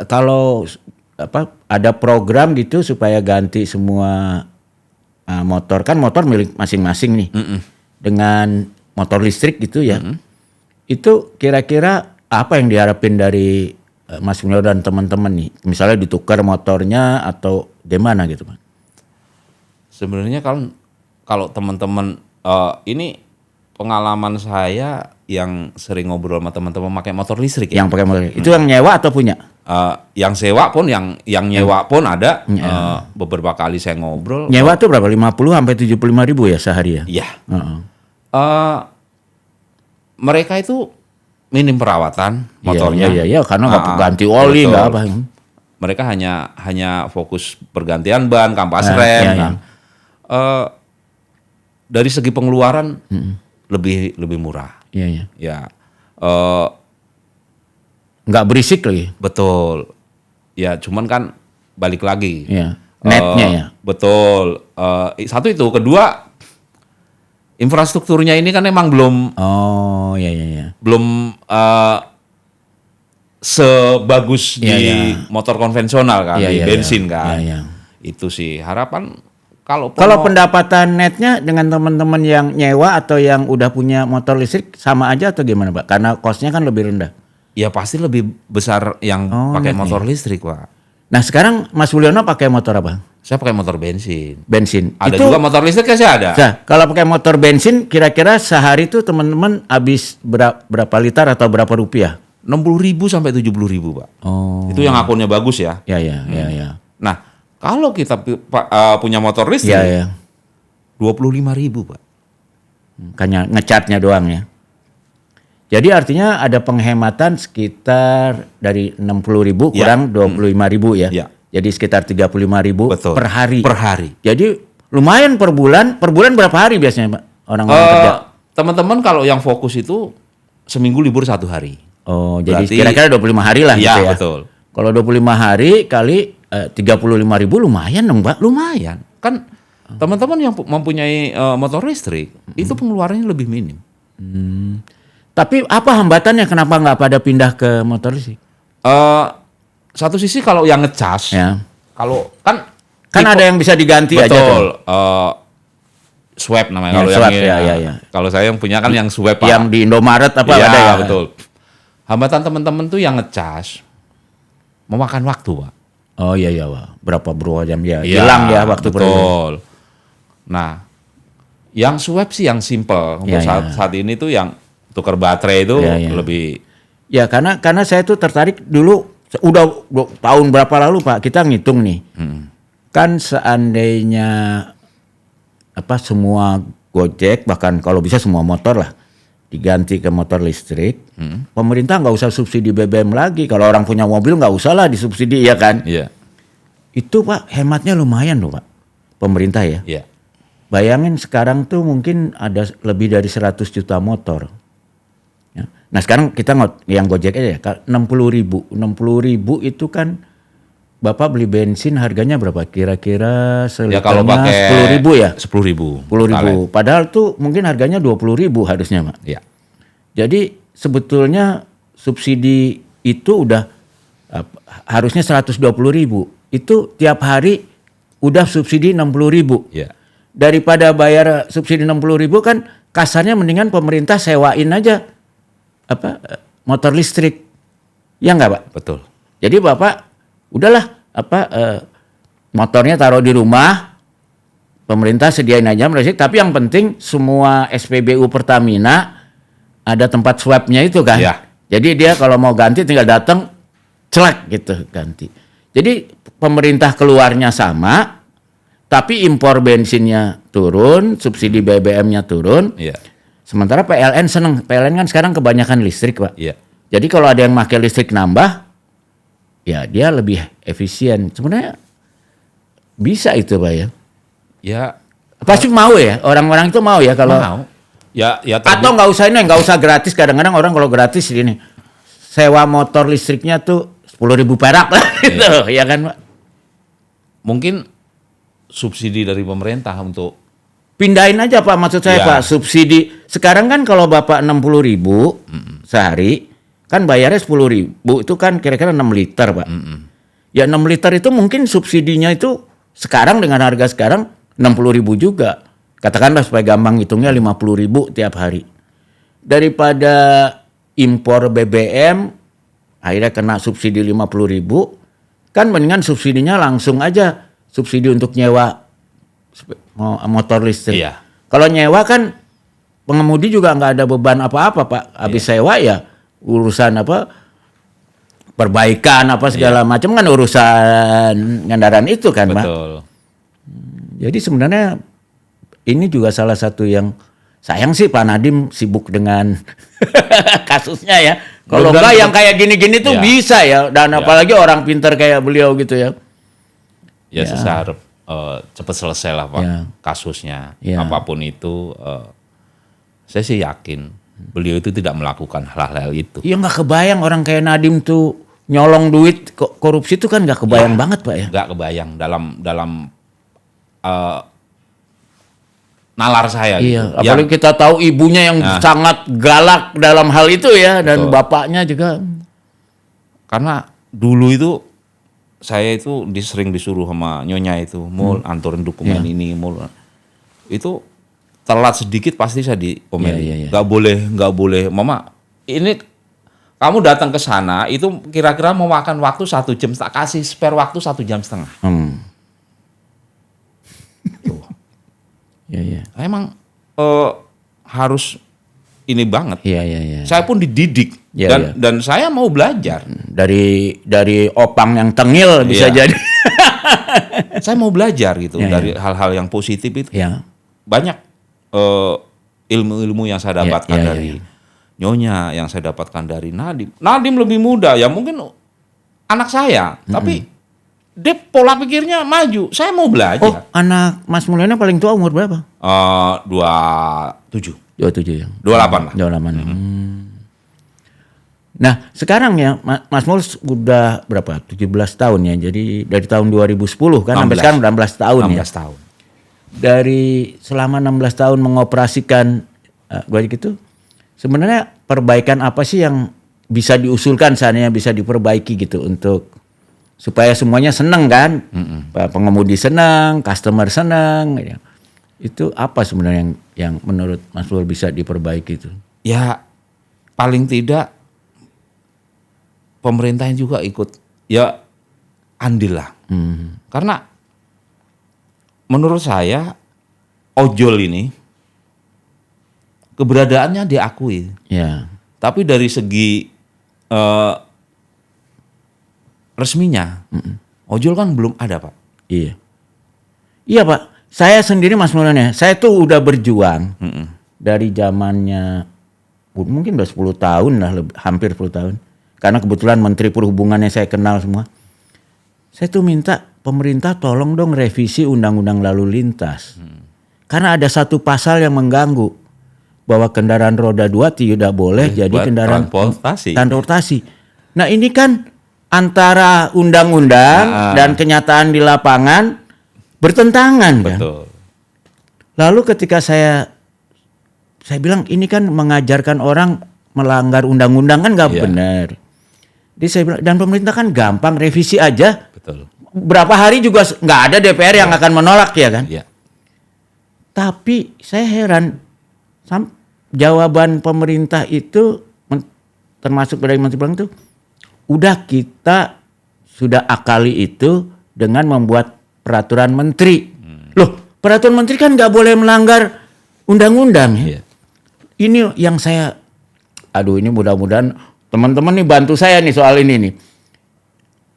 kalau ada program gitu supaya ganti semua motor, kan motor milik masing-masing nih dengan motor listrik gitu ya. Itu kira-kira apa yang diharapin dari Mas Mulyo dan teman-teman nih? Misalnya ditukar motornya atau gimana gitu Pak? Sebenarnya kalau teman-teman ini pengalaman saya yang sering ngobrol sama teman-teman pakai motor listrik ya. Yang pakai motor itu yang nyewa atau punya? Yang sewa pun yang nyewa pun ada. Beberapa kali saya ngobrol. Nyewa tuh berapa? 50 sampai 75 ribu ya sehari ya? Iya. Heeh. Eh, mereka itu minim perawatan motornya. Iya, karena nggak Ah, ganti oli, betul. nggak apa. Mereka hanya fokus pergantian ban, kampas Ah, rem. iya, Nah, dari segi pengeluaran lebih murah. Iya. Ya, eh, Nggak berisik lagi. betul. Ya, cuman kan balik lagi. Iya. Netnya ya. Betul. Satu itu, kedua infrastrukturnya ini kan emang belum Oh, iya. sebagus Iya, di iya. motor konvensional kan, Iya, di iya, bensin iya. kan. Iya. Itu sih harapan kalau Pendapatan netnya dengan teman-teman yang nyewa atau yang udah punya motor listrik sama aja atau gimana, Pak? Karena kosnya kan lebih rendah. ya pasti lebih besar yang pakai motor listrik, Pak. Nah, sekarang Mas Mulyono pakai motor apa? Saya pakai motor bensin. Bensin. Ada Itu, juga motor listrik ya, saya ada. nah, kalau pakai motor bensin kira-kira sehari tuh teman-teman habis berapa liter atau berapa rupiah? 60.000 sampai 70.000, Pak. Oh. Itu yang akunnya bagus ya. Ya. Nah, kalau kita punya motor listrik, Ya. 25.000, Pak. Hanya ngecatnya doang ya. Jadi artinya ada penghematan sekitar dari 60.000 Ya. kurang 25.000 ya. Ya. Jadi sekitar 35.000 Betul. per hari. Per hari. Jadi lumayan per bulan. Per bulan berapa hari biasanya, Pak? Orang-orang kerja. Teman-teman kalau yang fokus itu seminggu libur 1 hari. Oh, jadi berarti- kira-kira 25 hari lah Iya, gitu ya. betul. Kalau 25 hari kali 35.000 lumayan dong, Pak. Lumayan. Kan teman-teman yang mempunyai motor listrik, itu pengeluarannya lebih minim. Tapi apa hambatannya kenapa nggak pada pindah ke motor listrik? Satu sisi kalau yang ngecas, Ya. kalau kan Kan ada yang bisa diganti aja betul, tuh. swab namanya Ya, kalau swab, yang ini. ya. Kalau saya yang punya kan yang swab, Pak. Yang di Indomaret apa Iya, ada ya? betul. Hambatan teman-teman tuh yang ngecas memakan waktu, Pak. Oh iya, Pak. Berapa jam ya? Iya, Hilang ya waktu periode. betul. Nah, yang swab sih yang simple. Untuk Iya, saat ini tuh yang tukar baterai itu Iya. lebih Ya karena saya tuh tertarik dulu udah tahun berapa lalu, Pak, kita ngitung nih. Kan seandainya semua Gojek bahkan kalau bisa semua motor lah diganti ke motor listrik, pemerintah nggak usah subsidi BBM lagi. Kalau orang punya mobil nggak usah lah disubsidi, ya kan? Iya. Itu, Pak, hematnya lumayan loh, Pak. Pemerintah ya. Iya. Bayangin sekarang tuh mungkin ada lebih dari 100 juta motor. Ya. Nah sekarang kita yang Gojek aja ya, 60.000. 60.000 itu kan Bapak beli bensin harganya berapa? Kira-kira Ya kalau seliternya pakai 10.000 ya? 10.000. 10.000. Padahal tuh mungkin harganya 20.000 harusnya, Pak. Iya. Jadi sebetulnya subsidi itu udah harusnya 120.000. Itu tiap hari udah subsidi 60.000. Iya. Daripada bayar subsidi 60.000 kan kasarnya mendingan pemerintah sewain aja motor listrik. Ya enggak, Pak? Betul. Jadi Bapak udahlah motornya taruh di rumah, pemerintah sediain aja listrik, tapi yang penting semua SPBU Pertamina ada tempat swabnya itu kan. Iya. Jadi dia kalau mau ganti tinggal datang celak gitu ganti. Jadi pemerintah keluarnya sama, tapi impor bensinnya turun, subsidi BBM-nya turun. Iya. Sementara PLN seneng. PLN kan sekarang kebanyakan listrik, Pak. Iya. Jadi kalau ada yang pakai listrik nambah, ya dia lebih efisien. Sebenarnya bisa itu, Pak ya. Ya, Pasti mau ya, orang-orang itu mau ya kalau. mau. Ya Atau nggak usah nggak usah gratis. Kadang-kadang orang kalau gratis ini sewa motor listriknya tuh 10.000 perak lah gitu, ya kan, Pak? mungkin subsidi dari pemerintah untuk Pindahin aja, Pak, maksud saya, Ya. Pak, subsidi. Sekarang kan kalau Bapak 60.000 sehari, kan bayarnya 10.000, itu kan kira-kira 6 liter, Pak. Ya 6 liter itu mungkin subsidinya itu sekarang dengan harga sekarang 60.000 juga. Katakanlah supaya gampang hitungnya 50.000 tiap hari. Daripada impor BBM, akhirnya kena subsidi 50.000, kan mendingan subsidinya langsung aja subsidi untuk nyewa motor listrik. Iya. Kalau nyewa kan pengemudi juga nggak ada beban apa-apa, Pak. Habis sewa ya urusan perbaikan segala macam kan urusan kendaraan itu kan, Pak. betul. Jadi sebenarnya ini juga salah satu yang Sayang sih Pak Nadiem sibuk dengan kasusnya ya. Kalau Mudah-mudahan enggak yang kayak gini-gini tuh Ya. bisa ya. Dan Ya. apalagi orang pintar kayak beliau gitu ya. Ya, saya harap cepat selesai lah Pak Ya. kasusnya. Ya. Apapun itu, saya sih yakin beliau itu tidak melakukan hal-hal itu. Iya nggak kebayang orang kayak Nadiem tuh nyolong duit korupsi itu kan nggak kebayang banget Pak ya. Nggak kebayang dalam nalar saya Iya, gitu. apalagi kita tahu ibunya yang sangat galak dalam hal itu ya, dan Betul. bapaknya juga. Karena dulu itu saya itu sering disuruh sama nyonya itu, mul anturin dokumen ini, mul itu telat sedikit pasti saya diomelin. Iya, iya. Nggak boleh, mama ini kamu datang ke sana itu kira-kira memakan waktu 1 jam, tak kasih spare waktu 1,5 jam. Tuh. Iya, iya. Emang harus ini banget. Iya, iya, iya. Saya pun dididik Iya, dan saya mau belajar. Dari opang yang tengil bisa Iya. jadi. Saya mau belajar gitu Iya, dari hal-hal yang positif itu. Iya. Banyak ilmu-ilmu yang saya Iya, dapatkan iya, dari nyonya, yang saya dapatkan dari Nadiem. Nadiem lebih muda ya mungkin anak saya, tapi dia pola pikirnya maju. Saya mau Oh, belajar. anak Mas Mulyana paling tua umur berapa? 27, 27 ya. 28 lah. 28. Nah, sekarang ya Mas Mul udah berapa? 17 tahun ya. Jadi dari tahun 2010 kan sampai 16. sekarang 16 tahun ya. 16 tahun. Dari selama 16 tahun mengoperasikan Gojek itu, sebenarnya perbaikan apa sih yang bisa diusulkan seandainya bisa diperbaiki gitu untuk supaya semuanya seneng kan? Pengemudi senang, customer senang. Ya. Itu apa sebenarnya yang menurut Mas Mul bisa diperbaiki itu? Ya paling tidak pemerintah juga ikut ya andil lah. Karena menurut saya ojol ini keberadaannya diakui. Ya. Tapi dari segi resminya ojol kan belum ada Pak. Iya. Iya Pak. Saya sendiri Mas Mulyana, saya tuh udah berjuang dari zamannya mungkin udah 10 tahun lah, hampir 10 tahun. Karena kebetulan Menteri Perhubungannya saya kenal semua. Saya tuh minta pemerintah tolong dong revisi Undang-Undang Lalu Lintas. Karena ada satu pasal yang mengganggu bahwa kendaraan roda 2 tidak boleh jadi buat kendaraan transportasi. Nah ini kan antara undang-undang dan kenyataan di lapangan bertentangan kan. Betul. Lalu ketika saya bilang ini kan mengajarkan orang melanggar undang-undang kan nggak benar. Jadi saya bilang, dan pemerintah kan gampang revisi aja. Betul. Berapa hari juga nggak ada DPR yang akan menolak ya kan. Iya. Tapi saya heran jawaban pemerintah itu termasuk dari Menteri Perhubungan itu udah kita sudah akali itu dengan membuat peraturan menteri. Loh, peraturan menteri kan nggak boleh melanggar undang-undang ya. Iya. Ini yang saya ini mudah-mudahan teman-teman nih bantu saya nih soal ini nih.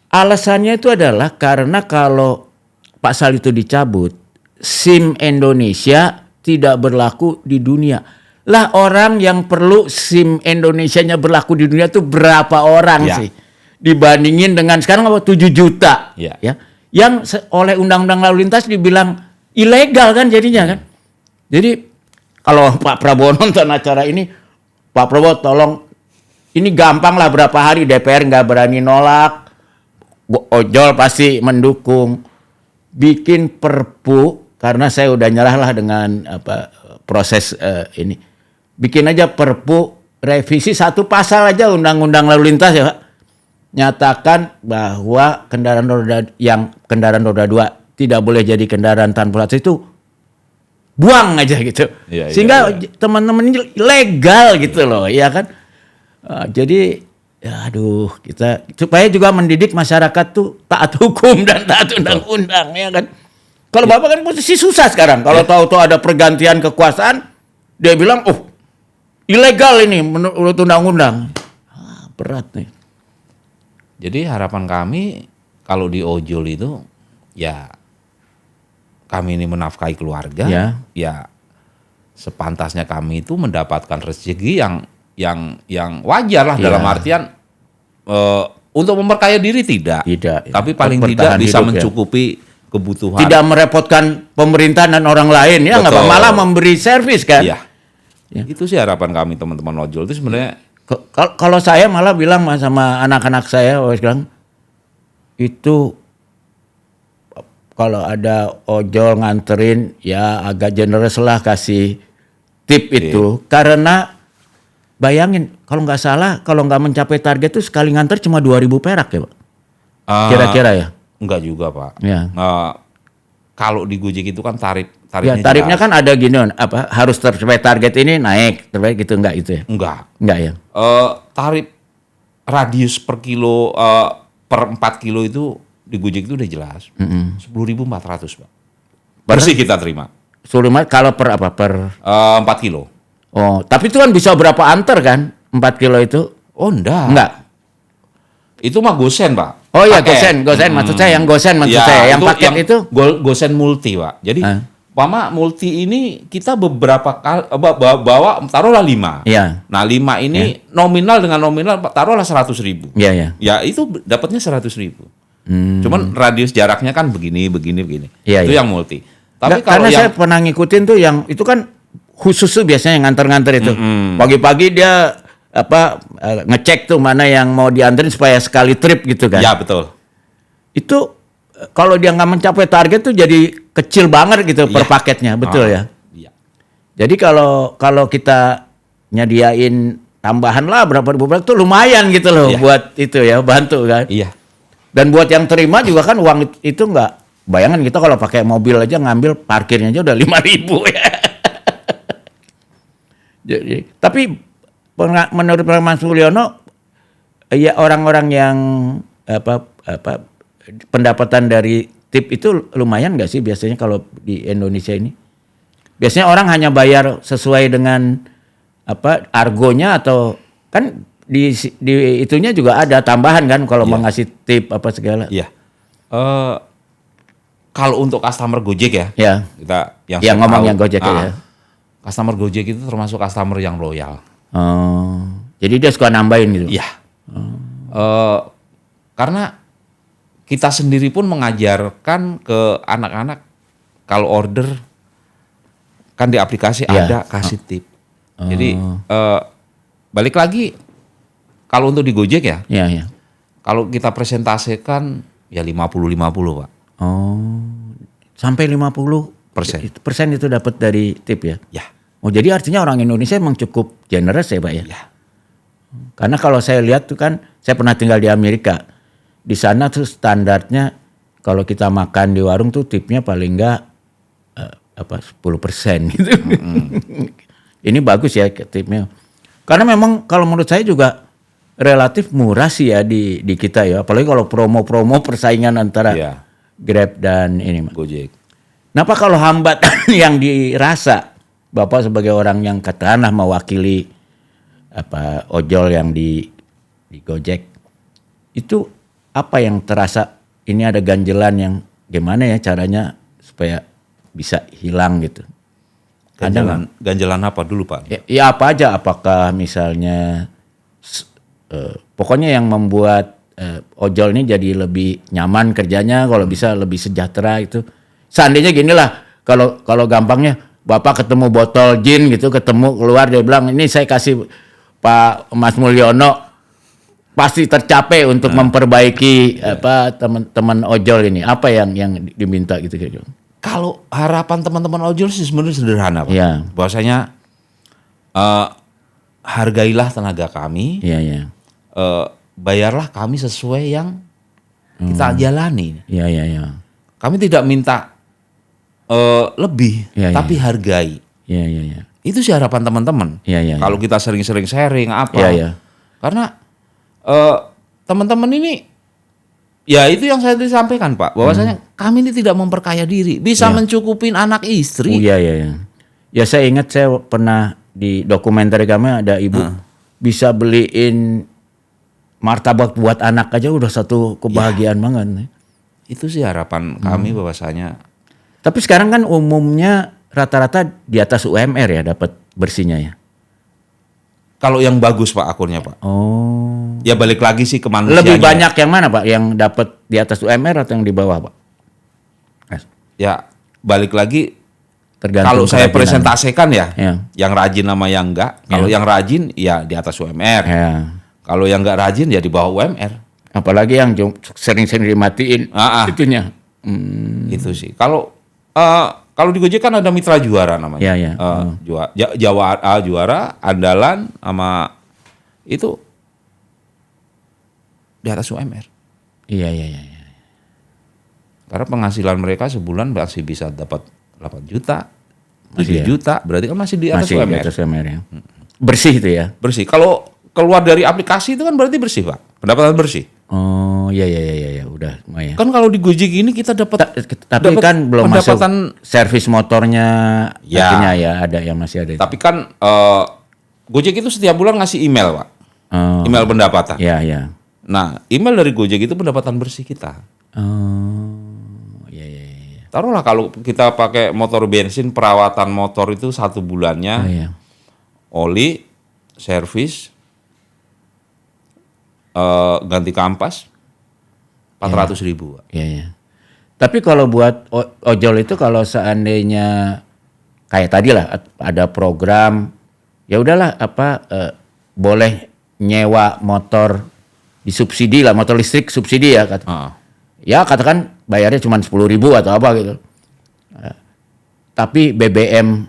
Alasannya itu adalah karena kalau pasal itu dicabut, SIM Indonesia tidak berlaku di dunia. Lah orang yang perlu SIM Indonesianya berlaku di dunia itu berapa orang sih? Dibandingin dengan sekarang 7 juta. Ya. Ya. Yang oleh Undang-Undang Lalu Lintas dibilang ilegal kan jadinya kan. Jadi kalau Pak Prabowo nonton acara ini, Pak Prabowo tolong ini gampang lah berapa hari DPR nggak berani nolak. Ojol pasti mendukung. Bikin perpu karena saya udah nyerah lah dengan proses ini. Bikin aja perpu revisi satu pasal aja Undang-Undang Lalu Lintas ya Pak. Nyatakan bahwa kendaraan roda 2 tidak boleh jadi kendaraan tanpa plat itu buang aja gitu. Iya, sehingga teman-teman ini legal gitu loh, ya kan? Jadi ya aduh, kita supaya juga mendidik masyarakat tuh taat hukum dan taat undang-undang ya kan. Kalau Bapak kan posisi susah sekarang. Kalau tahu-tahu ada pergantian kekuasaan, dia bilang, "Oh, ilegal ini menurut undang-undang." Berat nih. Jadi harapan kami kalau di ojol itu ya kami ini menafkahi keluarga, ya sepantasnya kami itu mendapatkan rezeki yang wajar lah, dalam artian untuk memperkaya diri tidak. Tapi paling tidak Bertahan bisa hidup, mencukupi kebutuhan. tidak merepotkan pemerintah dan orang lain ya, nggak apa, Betul. malah memberi servis kan. Iya. Itu sih harapan kami teman-teman ojol itu sebenarnya. Kalau saya malah bilang sama anak-anak saya, bilang itu kalau ada ojol nganterin ya agak generous lah kasih tip itu, karena bayangin kalau nggak salah, kalau nggak mencapai target itu sekali nganter cuma 2.000 perak ya Pak, kira-kira ya. Enggak juga Pak. Ya. Kalau di Gojek itu kan Ya, tarifnya tarifnya jelas. kan ada gini, harus tercapai target ini naik, terbaik gitu enggak itu ya? Enggak ya? Tarif radius per kilo per 4 kilo itu di Gojek itu udah jelas. 10.400 Pak. Bersih kita terima. Suruh kalau per apa? Per 4 kilo. Oh, tapi itu kan bisa berapa antar kan? 4 kilo itu? Oh enggak. Enggak. Itu mah gosen Pak. Oh iya, Paket. gosen maksud saya, yang gosen maksud Ya, saya, yang paket itu. gosen multi Pak. Jadi Pama multi ini kita beberapa kali bawa taruhlah 5. Iya. Nah 5 ini nominal dengan nominal taruhlah 100.000. Iya, iya. Ya itu dapatnya 100.000. Cuman radius jaraknya kan begini. Iya, Itu iya. yang multi. Tapi Nggak, kalau karena yang saya pernah ngikutin tuh yang itu kan khusus tuh biasanya yang nganter-nganter itu. Pagi-pagi dia ngecek tuh mana yang mau dianterin supaya sekali trip gitu kan. ya betul. Itu kalau dia nggak mencapai target tuh jadi kecil banget gitu per paketnya, betul ya. Iya. Jadi kalau kita nyediain tambahan lah berapa ribu tuh lumayan gitu loh buat itu ya, bantu kan. Iya. Dan buat yang terima juga kan uang itu nggak, bayangan kita kalau pakai mobil aja ngambil parkirnya aja udah 5.000 ya. Jadi, tapi menurut Mas Mulyono, ya orang-orang yang pendapatan dari tip itu lumayan nggak sih biasanya kalau di Indonesia ini? Biasanya orang hanya bayar sesuai dengan argonya, atau kan di itunya juga ada tambahan kan kalau mau ngasih tip apa segala. Iya. Kalau untuk customer Gojek ya. Ya. Kita yang Yang saya ngomong tahu, yang Gojek ya. Customer Gojek itu termasuk customer yang loyal. Oh. Jadi dia suka nambahin gitu. Iya. Karena kita sendiri pun mengajarkan ke anak-anak kalau order kan di aplikasi ada kasih tip. Jadi balik lagi kalau untuk di Gojek ya. Iya, iya. Kalau kita presentasikan ya 50-50 Pak. Oh. Sampai 50% itu dapat dari tip ya. Ya. Oh, jadi artinya orang Indonesia emang cukup generous ya, Pak ya? Ya. Karena kalau saya lihat tuh kan, saya pernah tinggal di Amerika. Di sana tuh standarnya kalau kita makan di warung tuh tipnya paling enggak 10% gitu. Ini bagus ya tipnya. Karena memang kalau menurut saya juga relatif murah sih ya di kita ya. Apalagi kalau promo-promo persaingan antara Grab dan ini. Gojek. Kenapa kalau hambatan yang dirasa Bapak sebagai orang yang katakanlah mewakili ojol yang di Gojek, itu apa yang terasa ini ada ganjelan yang gimana ya caranya supaya bisa hilang gitu? Ganjelan apa dulu Pak? Ya apa aja, apakah misalnya pokoknya yang membuat ojol ini jadi lebih nyaman kerjanya, kalau bisa lebih sejahtera itu. Seandainya gini lah, kalau gampangnya Bapak ketemu botol gin gitu, ketemu keluar dia bilang ini saya kasih Pak Mas Mulyono, pasti tercapai untuk memperbaiki teman-teman ojol ini. Apa yang diminta gitu gitu? Kalau harapan teman-teman ojol sih sebenarnya sederhana Pak. Ya. Bahwasanya hargailah tenaga kami. Iya, iya. Bayarlah kami sesuai yang kita jalani. Iya, iya, iya. Kami tidak minta lebih, tapi hargai. Iya, iya, iya. Itu sih harapan teman-teman. Iya, iya. Kalau kita sering-sering sharing apa. Iya, iya. Karena teman-teman ini, ya itu yang saya tadi sampaikan Pak, bahwasanya kami ini tidak memperkaya diri, bisa mencukupin anak istri. Oh, iya, iya, iya. Ya saya ingat saya pernah di dokumenter kami ada ibu bisa beliin martabak buat anak aja udah satu kebahagiaan banget. Itu sih harapan kami bahwasanya. Tapi sekarang kan umumnya rata-rata di atas UMR ya dapat bersihnya ya. Kalau yang bagus Pak akunnya Pak. Oh. Ya balik lagi sih ke manusianya. Lebih banyak yang mana Pak? Yang dapat di atas UMR atau yang di bawah Pak? Ya balik lagi. Tergantung Kalau saya kerajinan. presentasikan ya, Ya. yang rajin sama yang enggak. Kalau yang rajin ya di atas UMR. Ya. Kalau yang enggak rajin ya di bawah UMR. Apalagi yang sering-sering dimatiin itunya. Itu sih. Kalau di Gojek kan ada mitra juara namanya. Ya, ya. Juara, andalan sama itu di atas UMR. Iya. Karena penghasilan mereka sebulan masih bisa dapat 8 juta, 7 Masih ya? juta, berarti kan masih di atas Masih UMR. di atas UMR ya. Bersih itu ya. Bersih. Kalau keluar dari aplikasi itu kan berarti bersih, Pak. Pendapatan bersih. Oh, iya, udah lumayan. Kan kalau di Gojek ini kita dapat Tapi kan belum masuk pendapatan. servis motornya Ya. akhirnya ya, ada yang masih ada. Tapi kan Gojek itu setiap bulan ngasih email, Pak. Oh, Email pendapatan. ya. Nah, email dari Gojek itu pendapatan bersih kita. Oh, iya. Taruhlah kalau kita pakai motor bensin, perawatan motor itu 1 bulannya, Oh, iya. oli, servis, ganti kampas, 400.000. Pak. Iya. Tapi kalau buat ojol itu kalau seandainya kayak tadi lah ada program, ya udahlah boleh nyewa motor disubsidi lah, motor listrik subsidi ya Ya katakan bayarnya cuma 10.000 atau apa gitu. Tapi BBM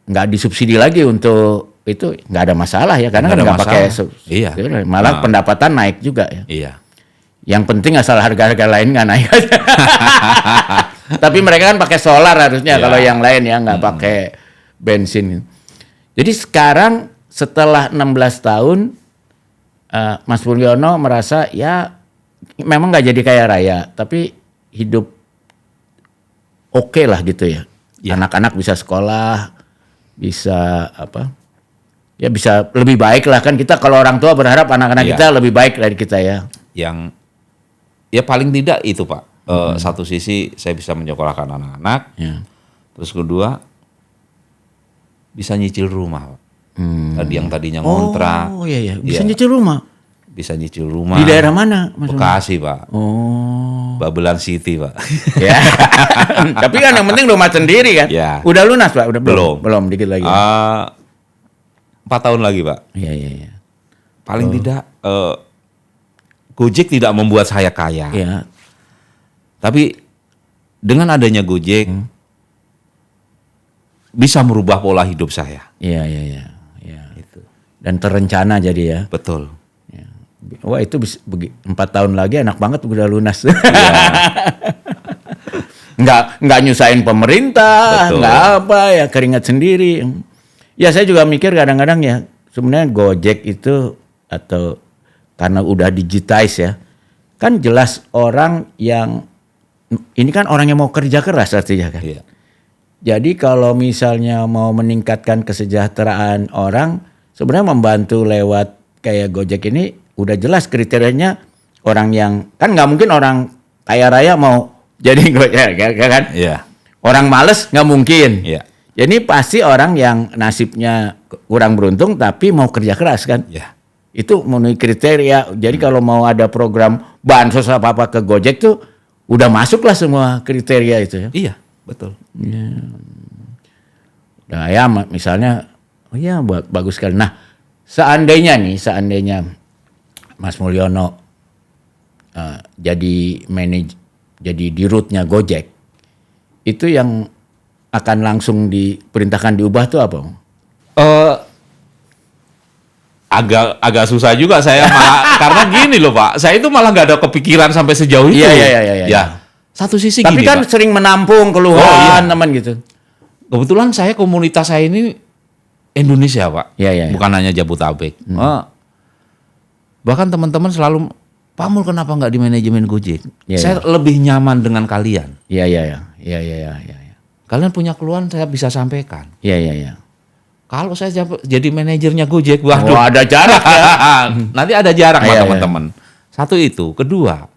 nggak disubsidi lagi untuk itu, nggak ada masalah ya karena kan nggak pakai subsidi. Iya. Malah pendapatan naik juga ya. Iya. Yang penting asal harga-harga lain nggak naik aja. Tapi mereka kan pakai solar harusnya kalau yang lain ya nggak pakai bensin. Jadi sekarang setelah 16 tahun Mas Mulyono merasa ya memang nggak jadi kaya raya tapi hidup oke lah gitu ya. Anak-anak bisa sekolah, bisa ya bisa lebih baik lah kan kita kalau orang tua berharap anak-anak kita lebih baik dari kita ya. Yang ya paling tidak itu Pak. Satu sisi saya bisa menyekolahkan anak-anak. Ya. Terus kedua bisa nyicil rumah Pak. Tadi yang tadinya ngontrak. Oh iya. Bisa nyicil rumah. Bisa nyicil rumah. Di daerah mana Mas? Bekasi Pak. Oh. Babelan City Pak. Ya. Tapi kan yang penting rumah sendiri kan. Ya. Udah lunas Pak? Udah Belum. Belum dikit lagi. 4 tahun lagi Pak. Iya. Paling tidak Gojek tidak membuat saya kaya. Iya. Tapi dengan adanya Gojek bisa merubah pola hidup saya. Iya. Itu. Dan terencana jadi ya. Betul. Ya. Wah itu 4 tahun lagi enak banget udah lunas. nggak nyusahin pemerintah, Betul. nggak apa ya keringat sendiri. Ya saya juga mikir kadang-kadang ya sebenarnya Gojek itu atau karena udah digitize ya, kan jelas orang yang ini kan orang yang mau kerja keras artinya kan. Iya. Jadi kalau misalnya mau meningkatkan kesejahteraan orang, sebenarnya membantu lewat kayak Gojek ini udah jelas kriterianya orang yang kan nggak mungkin orang kaya raya mau jadi Gojek kan? Iya. Orang males nggak mungkin. Iya. Jadi pasti orang yang nasibnya kurang beruntung tapi mau kerja keras kan? Iya. Itu memenuhi kriteria. Jadi kalau mau ada program bansos apa ke Gojek tuh udah masuk lah semua kriteria itu ya. Iya, betul. Nah ya misalnya, oh ya bagus sekali. Nah seandainya Mas Mulyono jadi jadi dirutnya Gojek, itu yang akan langsung diperintahkan diubah tuh apa? Agak susah juga saya malah karena gini loh Pak, saya itu malah nggak ada kepikiran sampai sejauh itu. Iya. Ya, satu sisi Tapi gini kan Pak. sering menampung keluhan teman gitu. Kebetulan komunitas saya ini Indonesia Pak, Iya. bukan hanya Jabodetabek. Bahkan teman-teman selalu, Pak Mul kenapa nggak di manajemen Gojek? Iya, Saya lebih nyaman dengan kalian. Iya. Kalian punya keluhan saya bisa sampaikan. Iya. Kalau saya jadi manajernya Gojek, waduh. Wah ada jarak ya. Nanti ada jarak Pak, Iya, teman-teman. Satu itu, kedua,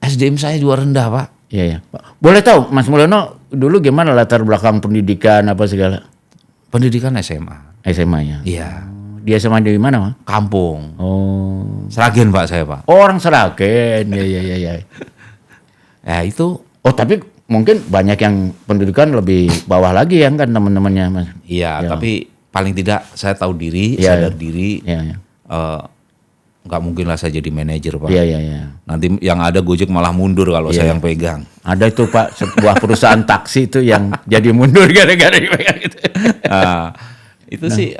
SDM saya juga rendah Pak. Iya ya. Pak, boleh tahu Mas Mulyono dulu gimana latar belakang pendidikan apa segala? Pendidikan SMA. SMA ya. Iya. Dia SMA di mana, Mas? Kampung. Oh. Seragen Pak saya Pak. Oh, orang Seragen. Iya. Ya itu. Oh, tapi mungkin banyak yang pendidikan lebih bawah lagi ya kan teman-temannya, Mas. Iya, Ya. tapi paling tidak saya tahu diri, Iya, sadar diri. Iya. Nggak mungkin lah saya jadi manajer Pak. Iya. Nanti yang ada Gojek malah mundur kalau saya yang pegang. Ada itu Pak, sebuah perusahaan taksi itu yang jadi mundur gara-gara dipegang gitu. Nah, itu sih,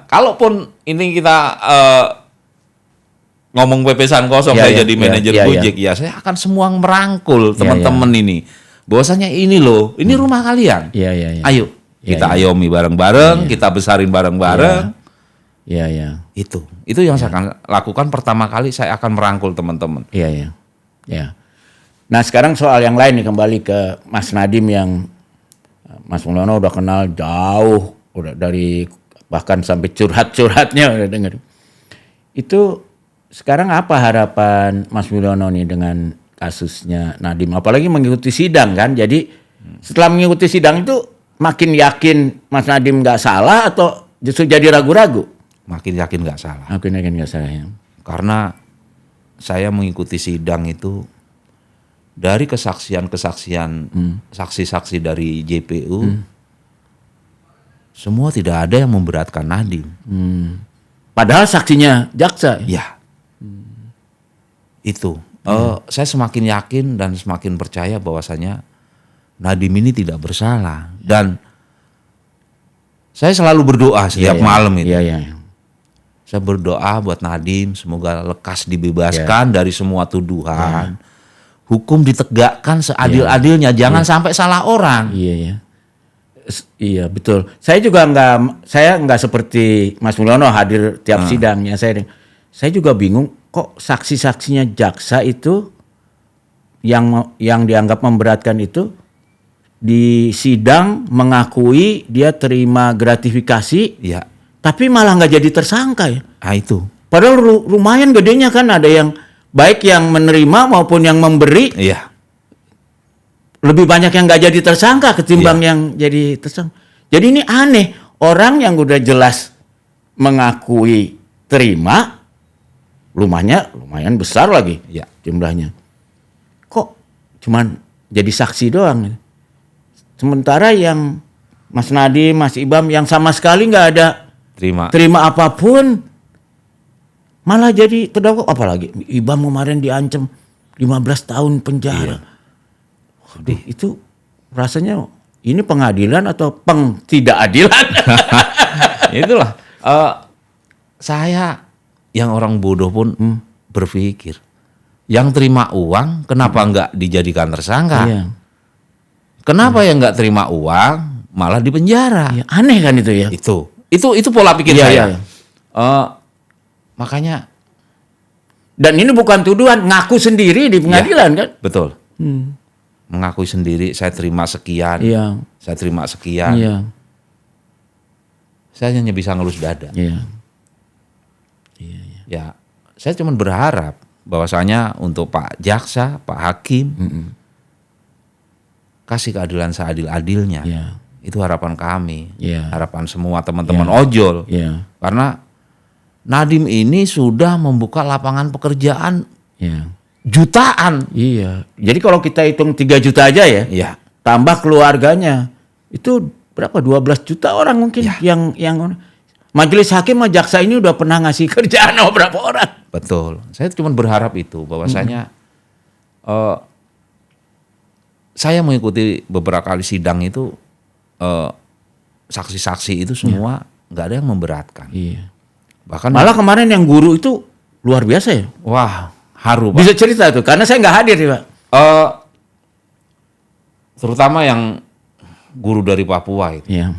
kalaupun ini kita ngomong pepesan kosong, Iya, saya iya, jadi iya, manajer iya, Gojek, ya saya akan semua merangkul teman-teman ini. Bahwasanya ini loh, ini rumah kalian. Iya. Ayo, Iya, kita ayomi bareng-bareng, kita besarin bareng-bareng. Iya. Itu yang saya akan lakukan pertama kali, saya akan merangkul teman-teman. Iya. Nah, sekarang soal yang lain nih, kembali ke Mas Nadiem yang Mas Mulyono udah kenal jauh, udah dari bahkan sampai curhatnya udah denger. Itu sekarang apa harapan Mas Mulyono nih dengan kasusnya Nadiem? Apalagi mengikuti sidang kan. Jadi setelah mengikuti sidang itu makin yakin Mas Nadiem nggak salah atau justru jadi ragu-ragu? Makin yakin nggak salah. Makin yakin nggak salah ya. Karena saya mengikuti sidang itu dari kesaksian-kesaksian saksi-saksi dari JPU, semua tidak ada yang memberatkan Nadiem. Padahal saksinya jaksa. Ya, itu. Saya semakin yakin dan semakin percaya bahwasanya Nadiem ini tidak bersalah. Dan saya selalu berdoa setiap malam itu. Iya. Saya berdoa buat Nadiem semoga lekas dibebaskan dari semua tuduhan. Hukum ditegakkan seadil-adilnya, jangan sampai salah orang. Iya. Iya betul. Saya juga nggak seperti Mas Mulyono hadir tiap sidangnya. Saya juga bingung kok saksi-saksinya jaksa itu yang dianggap memberatkan itu di sidang mengakui dia terima gratifikasi. Iya. Tapi malah nggak jadi tersangka ya. Nah itu. Padahal lumayan gedenya kan, ada yang baik yang menerima maupun yang memberi. Iya. Lebih banyak yang nggak jadi tersangka ketimbang yang jadi tersangka. Jadi ini aneh, orang yang udah jelas mengakui terima, lumayan besar lagi jumlahnya. Kok cuman jadi saksi doang? Sementara yang Mas Nadiem, Mas Ibam yang sama sekali nggak ada terima apapun, malah jadi terdakwa. Apalagi Ibam kemarin diancam 15 tahun penjara. Waduh, itu rasanya ini pengadilan atau tidak-adilan? Itulah. Saya yang orang bodoh pun berpikir, yang terima uang kenapa nggak dijadikan tersangka? Iya. Kenapa yang nggak terima uang malah dipenjara? Ya, aneh kan itu ya. Itu pola pikir saya. Iya. Makanya. Dan ini bukan tuduhan, ngaku sendiri di pengadilan kan? Betul. Mengakui sendiri, saya terima sekian. Iya. Saya terima sekian. Iya. Saya hanya bisa ngelus dada. Iya. Ya, saya cuma berharap bahwasanya untuk Pak Jaksa, Pak Hakim, kasih keadilan seadil-adilnya. Iya. Itu harapan kami, Iya. harapan semua teman-teman ojol. Iya. Karena Nadiem ini sudah membuka lapangan pekerjaan Iya. jutaan. Iya. Jadi kalau kita hitung 3 juta aja ya, Iya. tambah keluarganya, itu berapa? 12 juta orang mungkin yang majelis hakim sama jaksa ini udah pernah ngasih kerjaan sama berapa orang. Betul. Saya cuma berharap itu bahwasanya saya mengikuti beberapa kali sidang itu, saksi-saksi itu semua nggak ada yang memberatkan. Iya. Bahkan Malah kemarin yang guru itu luar biasa ya. wah, haru Pak. Bisa cerita tuh, karena saya nggak hadir nih Pak. Terutama yang guru dari Papua itu. Iya.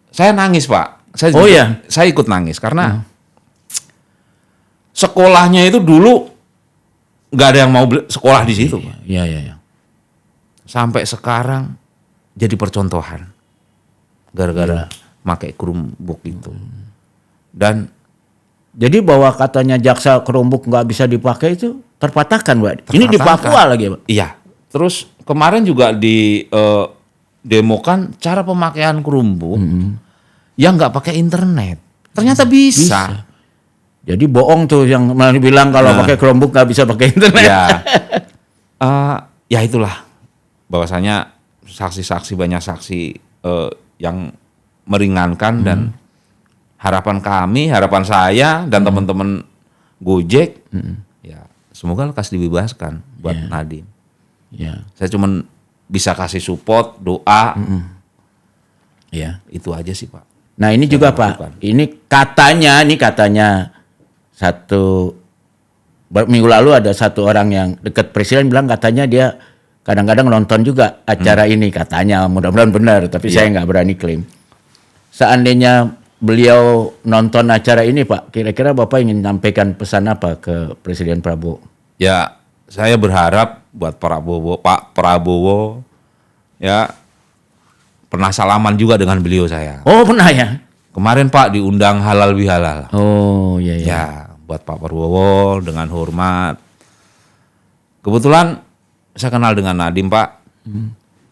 Saya nangis Pak. Saya ikut nangis karena sekolahnya itu dulu nggak ada yang mau sekolah di situ. Iya. Sampai sekarang jadi percontohan gara-gara pakai kerumbuk itu. Dan jadi bahwa katanya jaksa kerumbuk nggak bisa dipakai itu terpatahkan Pak. Ini di Papua lagi Pak. Iya. Terus kemarin juga di demokan cara pemakaian Chromebook yang nggak pakai internet. Ternyata bisa. Jadi bohong tuh yang bilang kalau pakai Chromebook nggak bisa pakai internet. Ya, ya itulah bahwasanya saksi-saksi banyak saksi yang meringankan dan harapan saya dan teman-teman Gojek, ya semoga lekas dibebaskan buat Nadiem. Ya. Saya cuman bisa kasih support, doa, Ya. itu aja sih Pak. Nah ini juga Pak, ini katanya minggu lalu ada satu orang yang dekat presiden bilang katanya dia kadang-kadang nonton juga acara ini katanya, mudah-mudahan benar, tapi saya nggak berani klaim. Seandainya beliau nonton acara ini Pak, kira-kira Bapak ingin menyampaikan pesan apa ke Presiden Prabowo? Ya, saya berharap buat Pak Prabowo, ya pernah salaman juga dengan beliau saya. Oh pernah ya? Kemarin Pak diundang halal bihalal. Oh iya. Ya, buat Pak Prabowo dengan hormat. Kebetulan saya kenal dengan Nadiem Pak.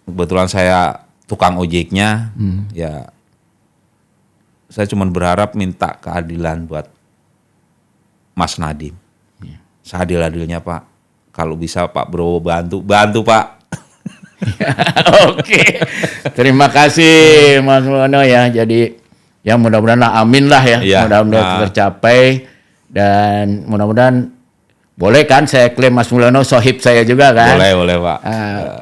Kebetulan saya tukang ojeknya. Ya, saya cuma berharap minta keadilan buat Mas Nadiem. Seadil-adilnya Pak. Kalau bisa Pak Prabowo bantu Pak. Oke. Terima kasih Mas Mulyono ya. Jadi ya mudah-mudahan amin lah ya. Iya. Mudah-mudahan tercapai dan mudah-mudahan boleh kan saya klaim Mas Mulyono sohib saya juga kan? Boleh Pak.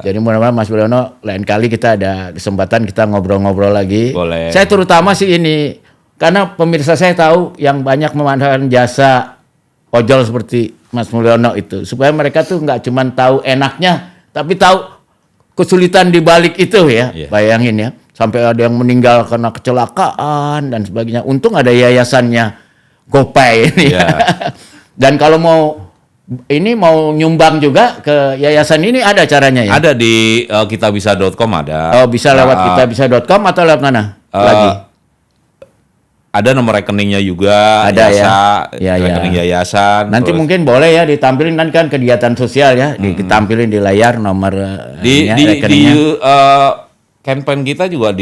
Jadi mudah-mudahan Mas Mulyono lain kali kita ada kesempatan kita ngobrol-ngobrol lagi. Boleh. Saya terutama sih ini karena pemirsa saya tahu yang banyak memanfaatkan jasa ojol seperti Mas Mulyono itu supaya mereka tuh nggak cuma tahu enaknya tapi tahu kesulitan di balik itu ya. Iya. Bayangin ya, sampai ada yang meninggal karena kecelakaan dan sebagainya. Untung ada yayasannya Gopay ini. Iya. Dan kalau mau nyumbang juga ke yayasan ini ada caranya ya? Ada di kitabisa.com ada. Oh, bisa lewat kitabisa.com atau lewat mana? Lagi. Ada nomor rekeningnya juga, Ada rekening yayasan. Nanti terus mungkin boleh ya ditampilin kan kegiatan sosial ya, ditampilin di layar nomor di rekeningnya. campaign kita juga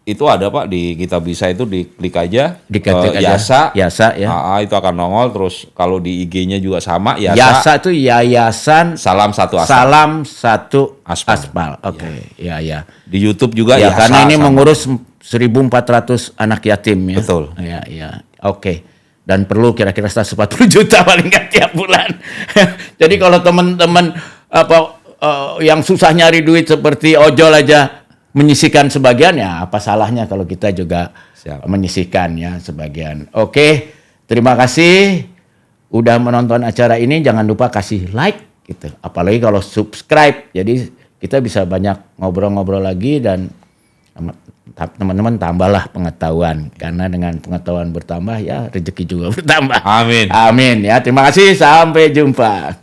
itu ada Pak di Kitabisa itu diklik aja Diklik aja. Yasa ya. itu akan nongol. Terus kalau di IG-nya juga sama Yasa itu Yayasan Salam Satu Aspal. Salam Satu Aspal. Aspal. Oke. Ya. Di YouTube juga Ya, Yasa karena ini sama. mengurus 1.400 anak yatim ya. Betul. Ya. Oke. Dan perlu kira-kira 140 juta paling nggak tiap bulan. Jadi kalau teman-teman yang susah nyari duit seperti ojol aja menyisihkan sebagian, ya apa salahnya kalau kita juga menyisihkan ya sebagian. Oke. Terima kasih udah menonton acara ini. Jangan lupa kasih like gitu. Apalagi kalau subscribe. Jadi kita bisa banyak ngobrol-ngobrol lagi dan teman-teman tambahlah pengetahuan, karena dengan pengetahuan bertambah ya rezeki juga bertambah. Amin. Amin ya. Terima kasih, sampai jumpa.